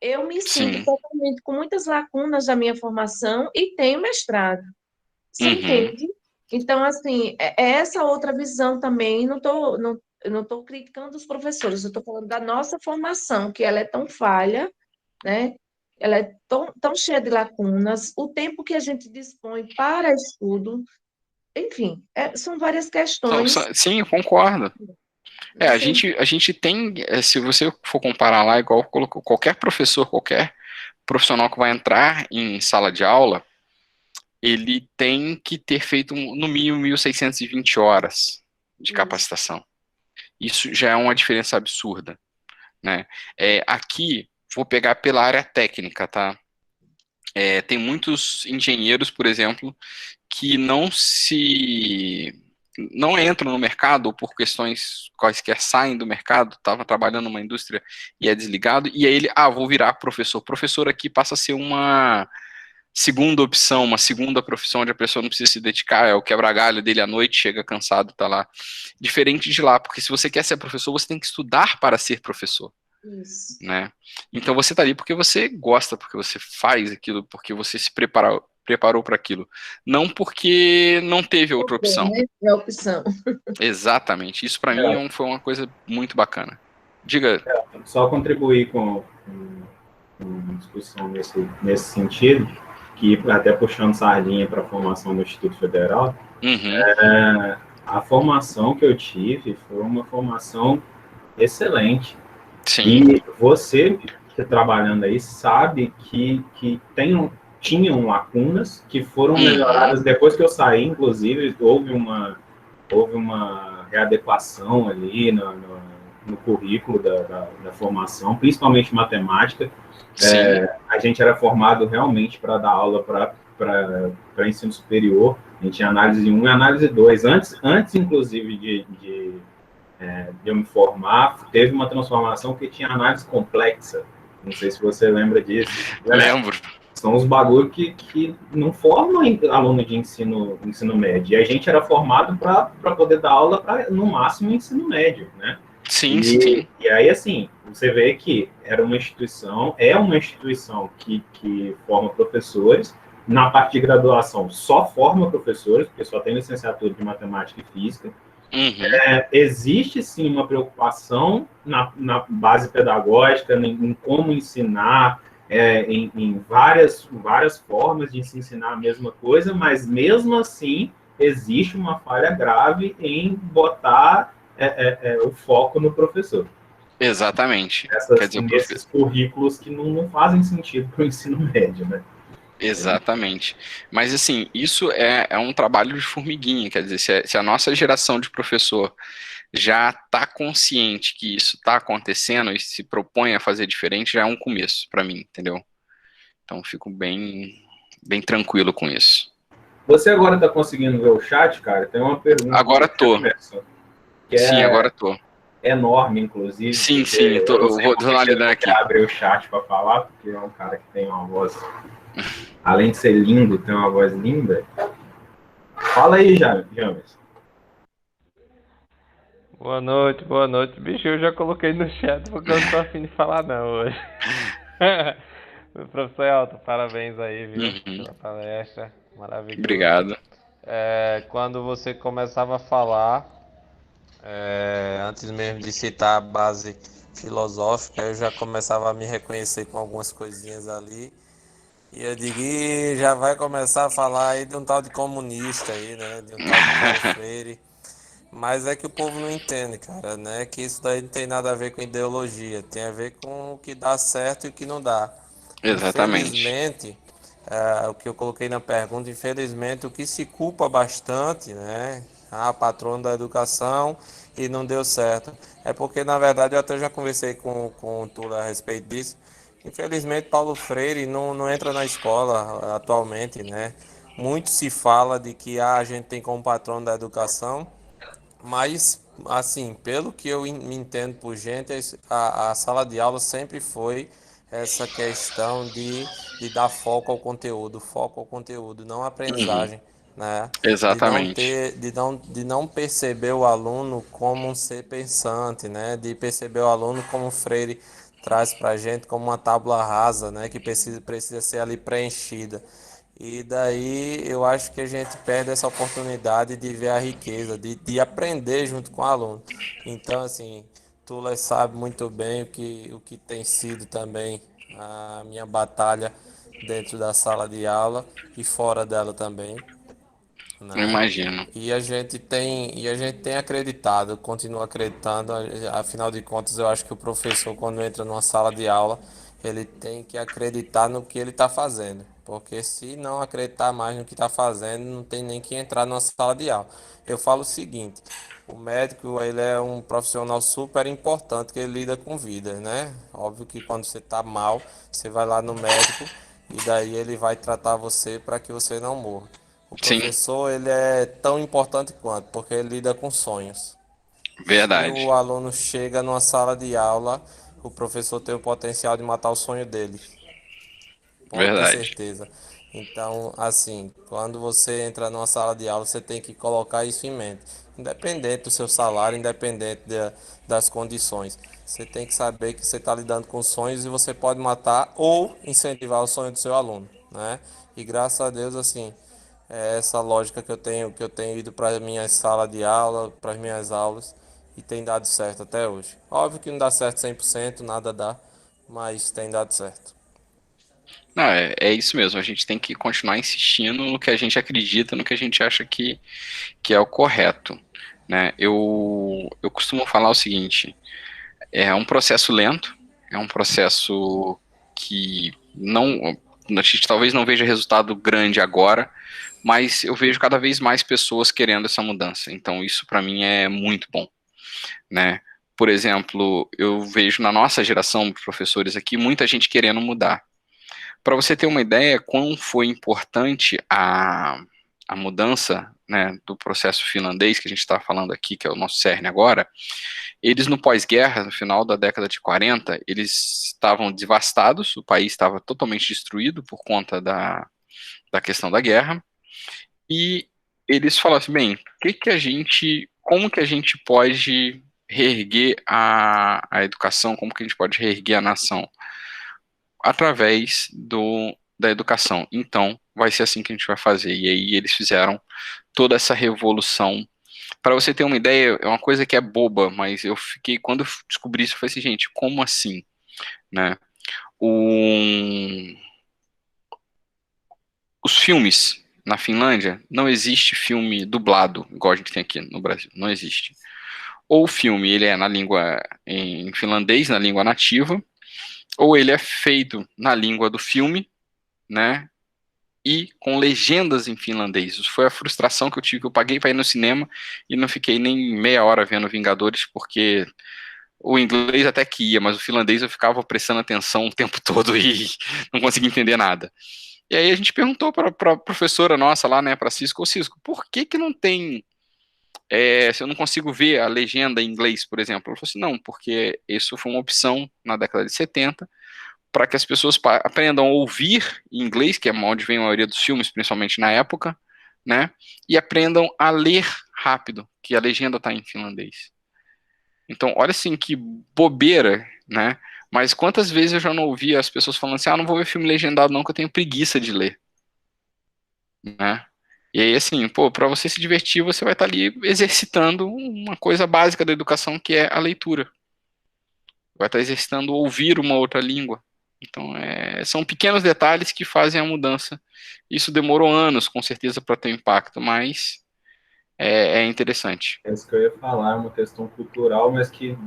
Eu me sinto totalmente com muitas lacunas da minha formação e tenho mestrado. Você entende? Então, assim, é essa outra visão também. Eu não estou criticando os professores, eu estou falando da nossa formação, que ela é tão falha, né? Ela é tão cheia de lacunas. O tempo que a gente dispõe para estudo, enfim, são várias questões. Sim, eu concordo. A gente tem, se você for comparar lá, igual colocou qualquer professor, qualquer profissional que vai entrar em sala de aula, ele tem que ter feito no mínimo 1.620 horas de capacitação. Isso já é uma diferença absurda, né? Aqui, vou pegar pela área técnica, tá? Tem muitos engenheiros, por exemplo, que não entram no mercado, ou por questões quaisquer saem do mercado, estava trabalhando numa indústria e é desligado, e aí ele, vou virar professor. Professor aqui passa a ser uma segunda opção, uma segunda profissão onde a pessoa não precisa se dedicar, é o quebra-galho dele à noite, chega cansado, tá lá. Diferente de lá, porque se você quer ser professor, você tem que estudar para ser professor. Isso. né? Então você está ali porque você gosta, porque você faz aquilo, porque você se preparou para aquilo, não porque não teve outra opção. Né? É a opção. Exatamente. Isso para mim foi uma coisa muito bacana. Diga. Só contribuir com uma discussão nesse sentido, que até puxando sardinha para a formação do Instituto Federal, a formação que eu tive foi uma formação excelente. Sim. E você que está trabalhando aí sabe que tinham lacunas que foram melhoradas depois que eu saí, inclusive houve uma readequação ali no currículo da formação, principalmente matemática. A gente era formado realmente para dar aula para ensino superior. A gente tinha análise 1 e análise 2. Antes inclusive, de eu me formar, teve uma transformação que tinha análise complexa. Não sei se você lembra disso. Lembro. São os bagulho que não formam aluno de ensino médio. E a gente era formado para poder dar aula para, no máximo, ensino médio, né? Sim, sim. E aí, assim, você vê que é uma instituição que forma professores. Na parte de graduação, só forma professores, porque só tem licenciatura de matemática e física. Existe, sim, uma preocupação na base pedagógica, em como ensinar, em várias formas de se ensinar a mesma coisa, mas, mesmo assim, existe uma falha grave em botar o foco no professor. Exatamente. Esses currículos que não fazem sentido para o ensino médio, né? Exatamente. Mas, assim, isso é um trabalho de formiguinha, quer dizer, se a nossa geração de professor já está consciente que isso está acontecendo e se propõe a fazer diferente, já é um começo para mim, entendeu? Então, fico bem tranquilo com isso. Você agora está conseguindo ver o chat, cara? Tem uma pergunta. Agora tô. Sim, agora tô. Enorme, inclusive. Sim, eu vou dar uma olhada aqui. Abrir o chat para falar, porque é um cara que tem uma voz, além de ser lindo, tem uma voz linda. Fala aí, James. Boa noite. Bicho, eu já coloquei no chat porque eu não tô afim de falar não hoje. Professor Elton, parabéns aí, viu? Pela palestra, maravilhoso. Obrigado. Quando você começava a falar, antes mesmo de citar a base filosófica, eu já começava a me reconhecer com algumas coisinhas ali. E eu digo, já vai começar a falar aí de um tal de comunista aí, né? De um tal de Paulo Freire. Mas é que o povo não entende, cara, né? Que isso daí não tem nada a ver com ideologia, tem a ver com o que dá certo e o que não dá. Exatamente. Infelizmente, o que eu coloquei na pergunta, infelizmente, o que se culpa bastante, né? Patrono da educação e não deu certo. É porque, na verdade, eu até já conversei com o Tula a respeito disso. Infelizmente, Paulo Freire não entra na escola atualmente, né? Muito se fala de que a gente tem como patrono da educação, mas, assim, pelo que eu me entendo por gente, a sala de aula sempre foi essa questão de dar foco ao conteúdo, não aprendizagem, né? Exatamente. De não perceber o aluno como um ser pensante, né? De perceber o aluno como o Freire traz para a gente como uma tábua rasa, né? Que precisa ser ali preenchida. E daí eu acho que a gente perde essa oportunidade de ver a riqueza, de aprender junto com o aluno. Então, assim, Tula sabe muito bem o que tem sido também a minha batalha dentro da sala de aula e fora dela também, Eu né? imagino. E a gente tem acreditado, continua acreditando, afinal de contas, eu acho que o professor, quando entra numa sala de aula, ele tem que acreditar no que ele está fazendo, porque se não acreditar mais no que está fazendo, não tem nem que entrar numa sala de aula. Eu falo o seguinte, o médico, ele é um profissional super importante, que ele lida com vidas, né? Óbvio que quando você está mal, você vai lá no médico e daí ele vai tratar você para que você não morra. O Sim, professor, ele é tão importante quanto, porque ele lida com sonhos. Se verdade. o aluno chega numa sala de aula, o professor tem o potencial de matar o sonho dele. Pode ter Verdade. certeza. Então, assim, quando você entra numa sala de aula, você tem que colocar isso em mente. independente do seu salário, independente das condições. Você tem que saber que você está lidando com sonhos e você pode matar ou incentivar o sonho do seu aluno, né? E graças a Deus, assim, é essa lógica que eu tenho ido para a minha sala de aula, para as minhas aulas, e tem dado certo até hoje. Óbvio que não dá certo 100%, nada dá, mas tem dado certo. Não, é isso mesmo, a gente tem que continuar insistindo no que a gente acredita, no que a gente acha que é o correto, né? Eu costumo falar o seguinte, é um processo lento, é um processo que a gente talvez não veja resultado grande agora, mas eu vejo cada vez mais pessoas querendo essa mudança, então isso para mim é muito bom, né? Por exemplo, eu vejo na nossa geração de professores aqui, muita gente querendo mudar. Para você ter uma ideia, quão foi importante a mudança, né, do processo finlandês que a gente está falando aqui, que é o nosso CERN agora, eles no pós-guerra, no final da década de 40, eles estavam devastados, o país estava totalmente destruído por conta da questão da guerra, e eles falaram assim, bem, como que a gente pode reerguer a educação, como que a gente pode reerguer a nação? Através da educação. Então, vai ser assim que a gente vai fazer. E aí eles fizeram toda essa revolução. Para você ter uma ideia, é uma coisa que é boba, mas quando eu descobri isso, eu falei assim, gente, como assim? Né? Os filmes na Finlândia, não existe filme dublado, igual a gente tem aqui no Brasil, não existe. Ou o filme, ele é na língua, em finlandês, na língua nativa, ou ele é feito na língua do filme, né, e com legendas em finlandês. Isso foi a frustração que eu tive, que eu paguei para ir no cinema e não fiquei nem meia hora vendo Vingadores, porque o inglês até que ia, mas o finlandês eu ficava prestando atenção o tempo todo e não conseguia entender nada. E aí a gente perguntou para a professora nossa lá, né, para Cisco, Cisco, por que não tem, se eu não consigo ver a legenda em inglês, por exemplo? Ela falou assim, não, porque isso foi uma opção na década de 70, para que as pessoas aprendam a ouvir em inglês, que é onde vem a maioria dos filmes, principalmente na época, né? E aprendam a ler rápido, que a legenda está em finlandês. Então, olha assim, que bobeira, né? Mas quantas vezes eu já não ouvi as pessoas falando assim, não vou ver filme legendado não, que eu tenho preguiça de ler, né? E aí, assim, pô, para você se divertir, você vai estar ali exercitando uma coisa básica da educação, que é a leitura. Vai estar exercitando ouvir uma outra língua. Então, são pequenos detalhes que fazem a mudança. Isso demorou anos, com certeza, para ter impacto, mas é interessante. É isso que eu ia falar, é uma questão cultural, mas que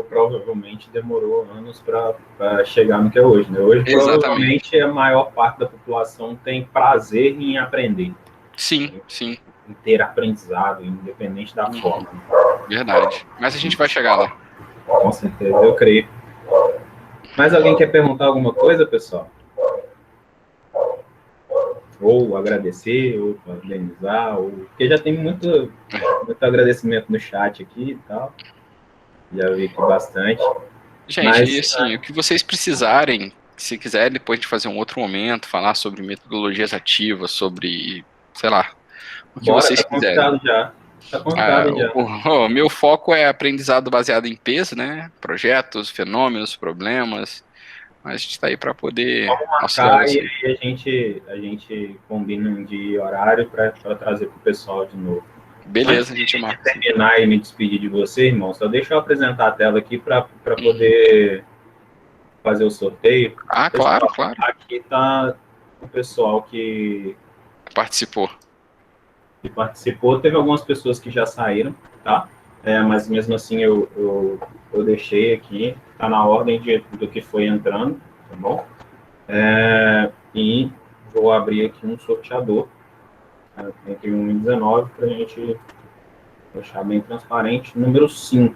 provavelmente demorou anos para chegar no que é hoje, né? Hoje, Exatamente. provavelmente, a maior parte da população tem prazer em aprender. Sim, sim. Em ter aprendizado, independente da forma. Verdade. Mas a gente vai chegar lá. Com certeza, eu creio. Mais alguém quer perguntar alguma coisa, pessoal? Ou agradecer, ou parabenizar, porque já tem muito agradecimento no chat aqui e tal. Já vi aqui bastante. Gente, e assim, o que vocês precisarem, se quiser depois de fazer um outro momento, falar sobre metodologias ativas, sobre, sei lá, o que vocês quiserem. Tá contado já. O meu foco é aprendizado baseado em peso, né? Projetos, fenômenos, problemas. Mas a gente está aí para poder auxiliar vocês. E aí a gente combina um dia e horário para trazer para o pessoal de novo. Beleza, a gente marca. Terminar e me despedir de você, irmão, só deixa eu apresentar a tela aqui para poder fazer o sorteio. Pessoal, claro. Aqui está o pessoal que participou. Teve algumas pessoas que já saíram, tá? Mas mesmo assim eu deixei aqui, tá na ordem do que foi entrando, tá bom? E vou abrir aqui um sorteador entre 1 e 19 para a gente deixar bem transparente. Número 5.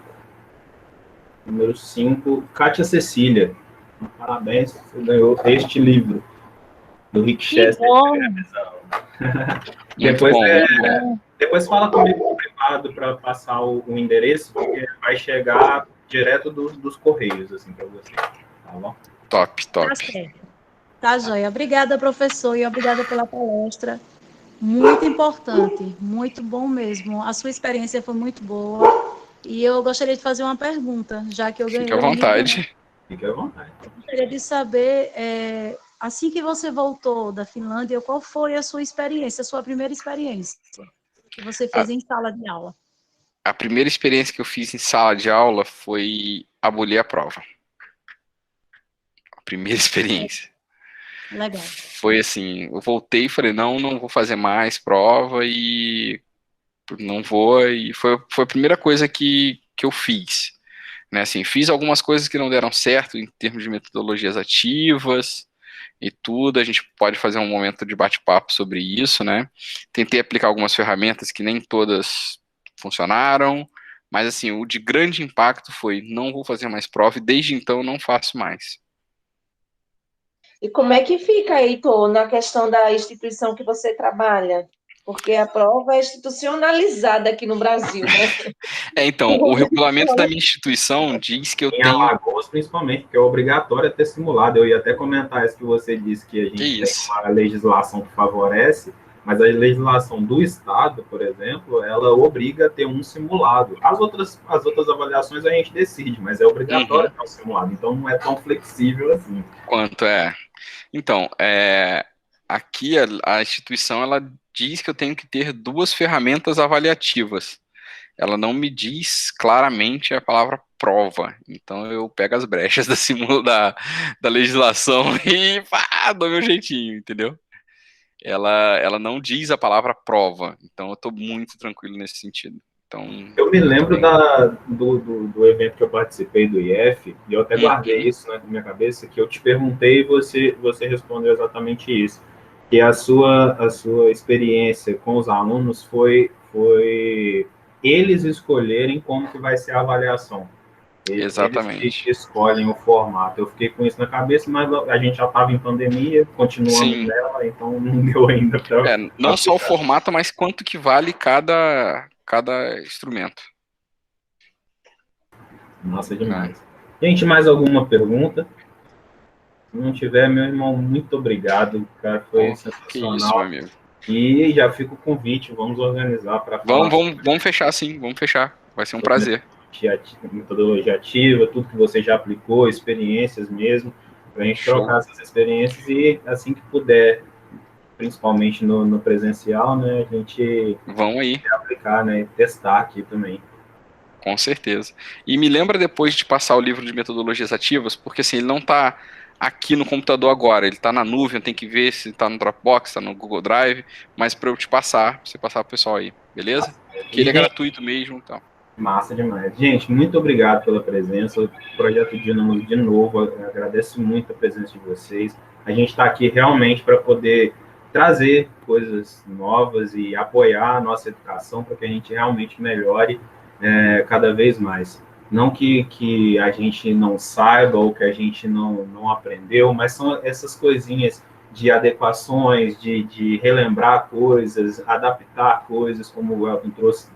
Número 5, Kátia Cecília. Parabéns, você ganhou este livro do Rick Chester. Depois fala comigo no privado para passar o endereço, porque vai chegar direto dos correios, assim, para você. Tá bom? Top. Tá certo. Tá, joia. Obrigada, professor, e obrigada pela palestra. muito importante, muito bom mesmo. A sua experiência foi muito boa. E eu gostaria de fazer uma pergunta, já que eu ganhei Fique à o livro, né? vontade. Fique à vontade. Gostaria de saber, assim que você voltou da Finlândia, qual foi a sua experiência, a sua primeira experiência que você A, fez em sala de aula? a primeira experiência que eu fiz em sala de aula foi abolir a prova. A primeira experiência. Legal. Foi assim, eu voltei e falei, não vou fazer mais prova e não vou, e foi a primeira coisa que eu fiz, né, assim, fiz algumas coisas que não deram certo em termos de metodologias ativas e tudo, a gente pode fazer um momento de bate-papo sobre isso, né, tentei aplicar algumas ferramentas que nem todas funcionaram, mas assim, o de grande impacto foi, não vou fazer mais prova e desde então não faço mais. E como é que fica, Heitor, na questão da instituição que você trabalha? Porque a prova é institucionalizada aqui no Brasil, né? Então, o regulamento da minha instituição diz que eu Em tenho. Alagoas, principalmente, porque é obrigatório ter simulado. Eu ia até comentar isso que você disse, que a Que gente tem isso? uma legislação que favorece, mas a legislação do Estado, por exemplo, ela obriga a ter um simulado. As outras avaliações a gente decide, mas é obrigatório ter um simulado, então não é tão flexível assim. Quanto é? Então, aqui a instituição ela diz que eu tenho que ter duas ferramentas avaliativas. Ela não me diz claramente a palavra prova. Então eu pego as brechas da legislação e dou meu jeitinho, entendeu? Ela não diz a palavra prova. Então eu estou muito tranquilo nesse sentido. Então, Eu me tô lembro bem. do evento que eu participei do IF, e eu até guardei Uhum. isso, né, na minha cabeça, que eu te perguntei e você respondeu exatamente isso. Que a sua experiência com os alunos foi eles escolherem como que vai ser a avaliação. Eles que Exatamente. escolhem o formato. Eu fiquei com isso na cabeça, mas a gente já estava em pandemia, continuamos Sim. nela, então não deu ainda para Não só o aplicar. formato, mas quanto que vale cada instrumento. Nossa, Né? demais. Gente, mais alguma pergunta? Se não tiver, meu irmão, muito obrigado, cara, foi Oh, que isso, meu sensacional. amigo. E já fica o convite, vamos organizar para falar Vamos fechar sim, vamos fechar. Vai ser um sobre prazer. metodologia ativa, tudo que você já aplicou, experiências mesmo, para a gente Show. trocar essas experiências e assim que puder, principalmente no presencial, né, a gente Vão aí, aplicar, né, testar aqui também. com certeza. E me lembra depois de passar o livro de metodologias ativas, porque assim, ele não está aqui no computador agora, ele está na nuvem, tem que ver se está no Dropbox, está no Google Drive, mas para eu te passar, pra você passar para o pessoal aí, beleza? Que E, ele é gente, gratuito mesmo, então. massa demais. Gente, muito obrigado pela presença. O Projeto Dínamos, de novo, eu agradeço muito a presença de vocês. A gente está aqui realmente para poder trazer coisas novas e apoiar a nossa educação para que a gente realmente melhore cada vez mais. Não que a gente não saiba ou que a gente não aprendeu, mas são essas coisinhas de adequações, de relembrar coisas, adaptar coisas, como o Elton trouxe,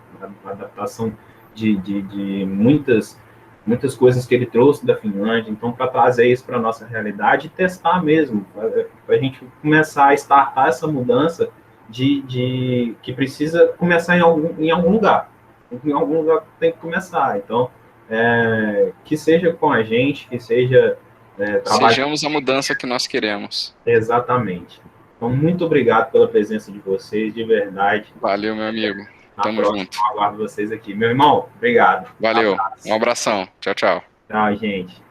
a adaptação de muitas coisas que ele trouxe da Finlândia, então para trazer isso para a nossa realidade e testar mesmo, para a gente começar a startar essa mudança que precisa começar em algum lugar. Em algum lugar tem que começar. Então, que seja com a gente, que seja trabalho. Sejamos a mudança que nós queremos. Exatamente. Então, muito obrigado pela presença de vocês, de verdade. Valeu, meu amigo. Na Tamo próxima, junto. eu aguardo vocês aqui. Meu irmão, obrigado. Valeu. Um Abraço. abração. Tchau, tchau. Tchau, gente.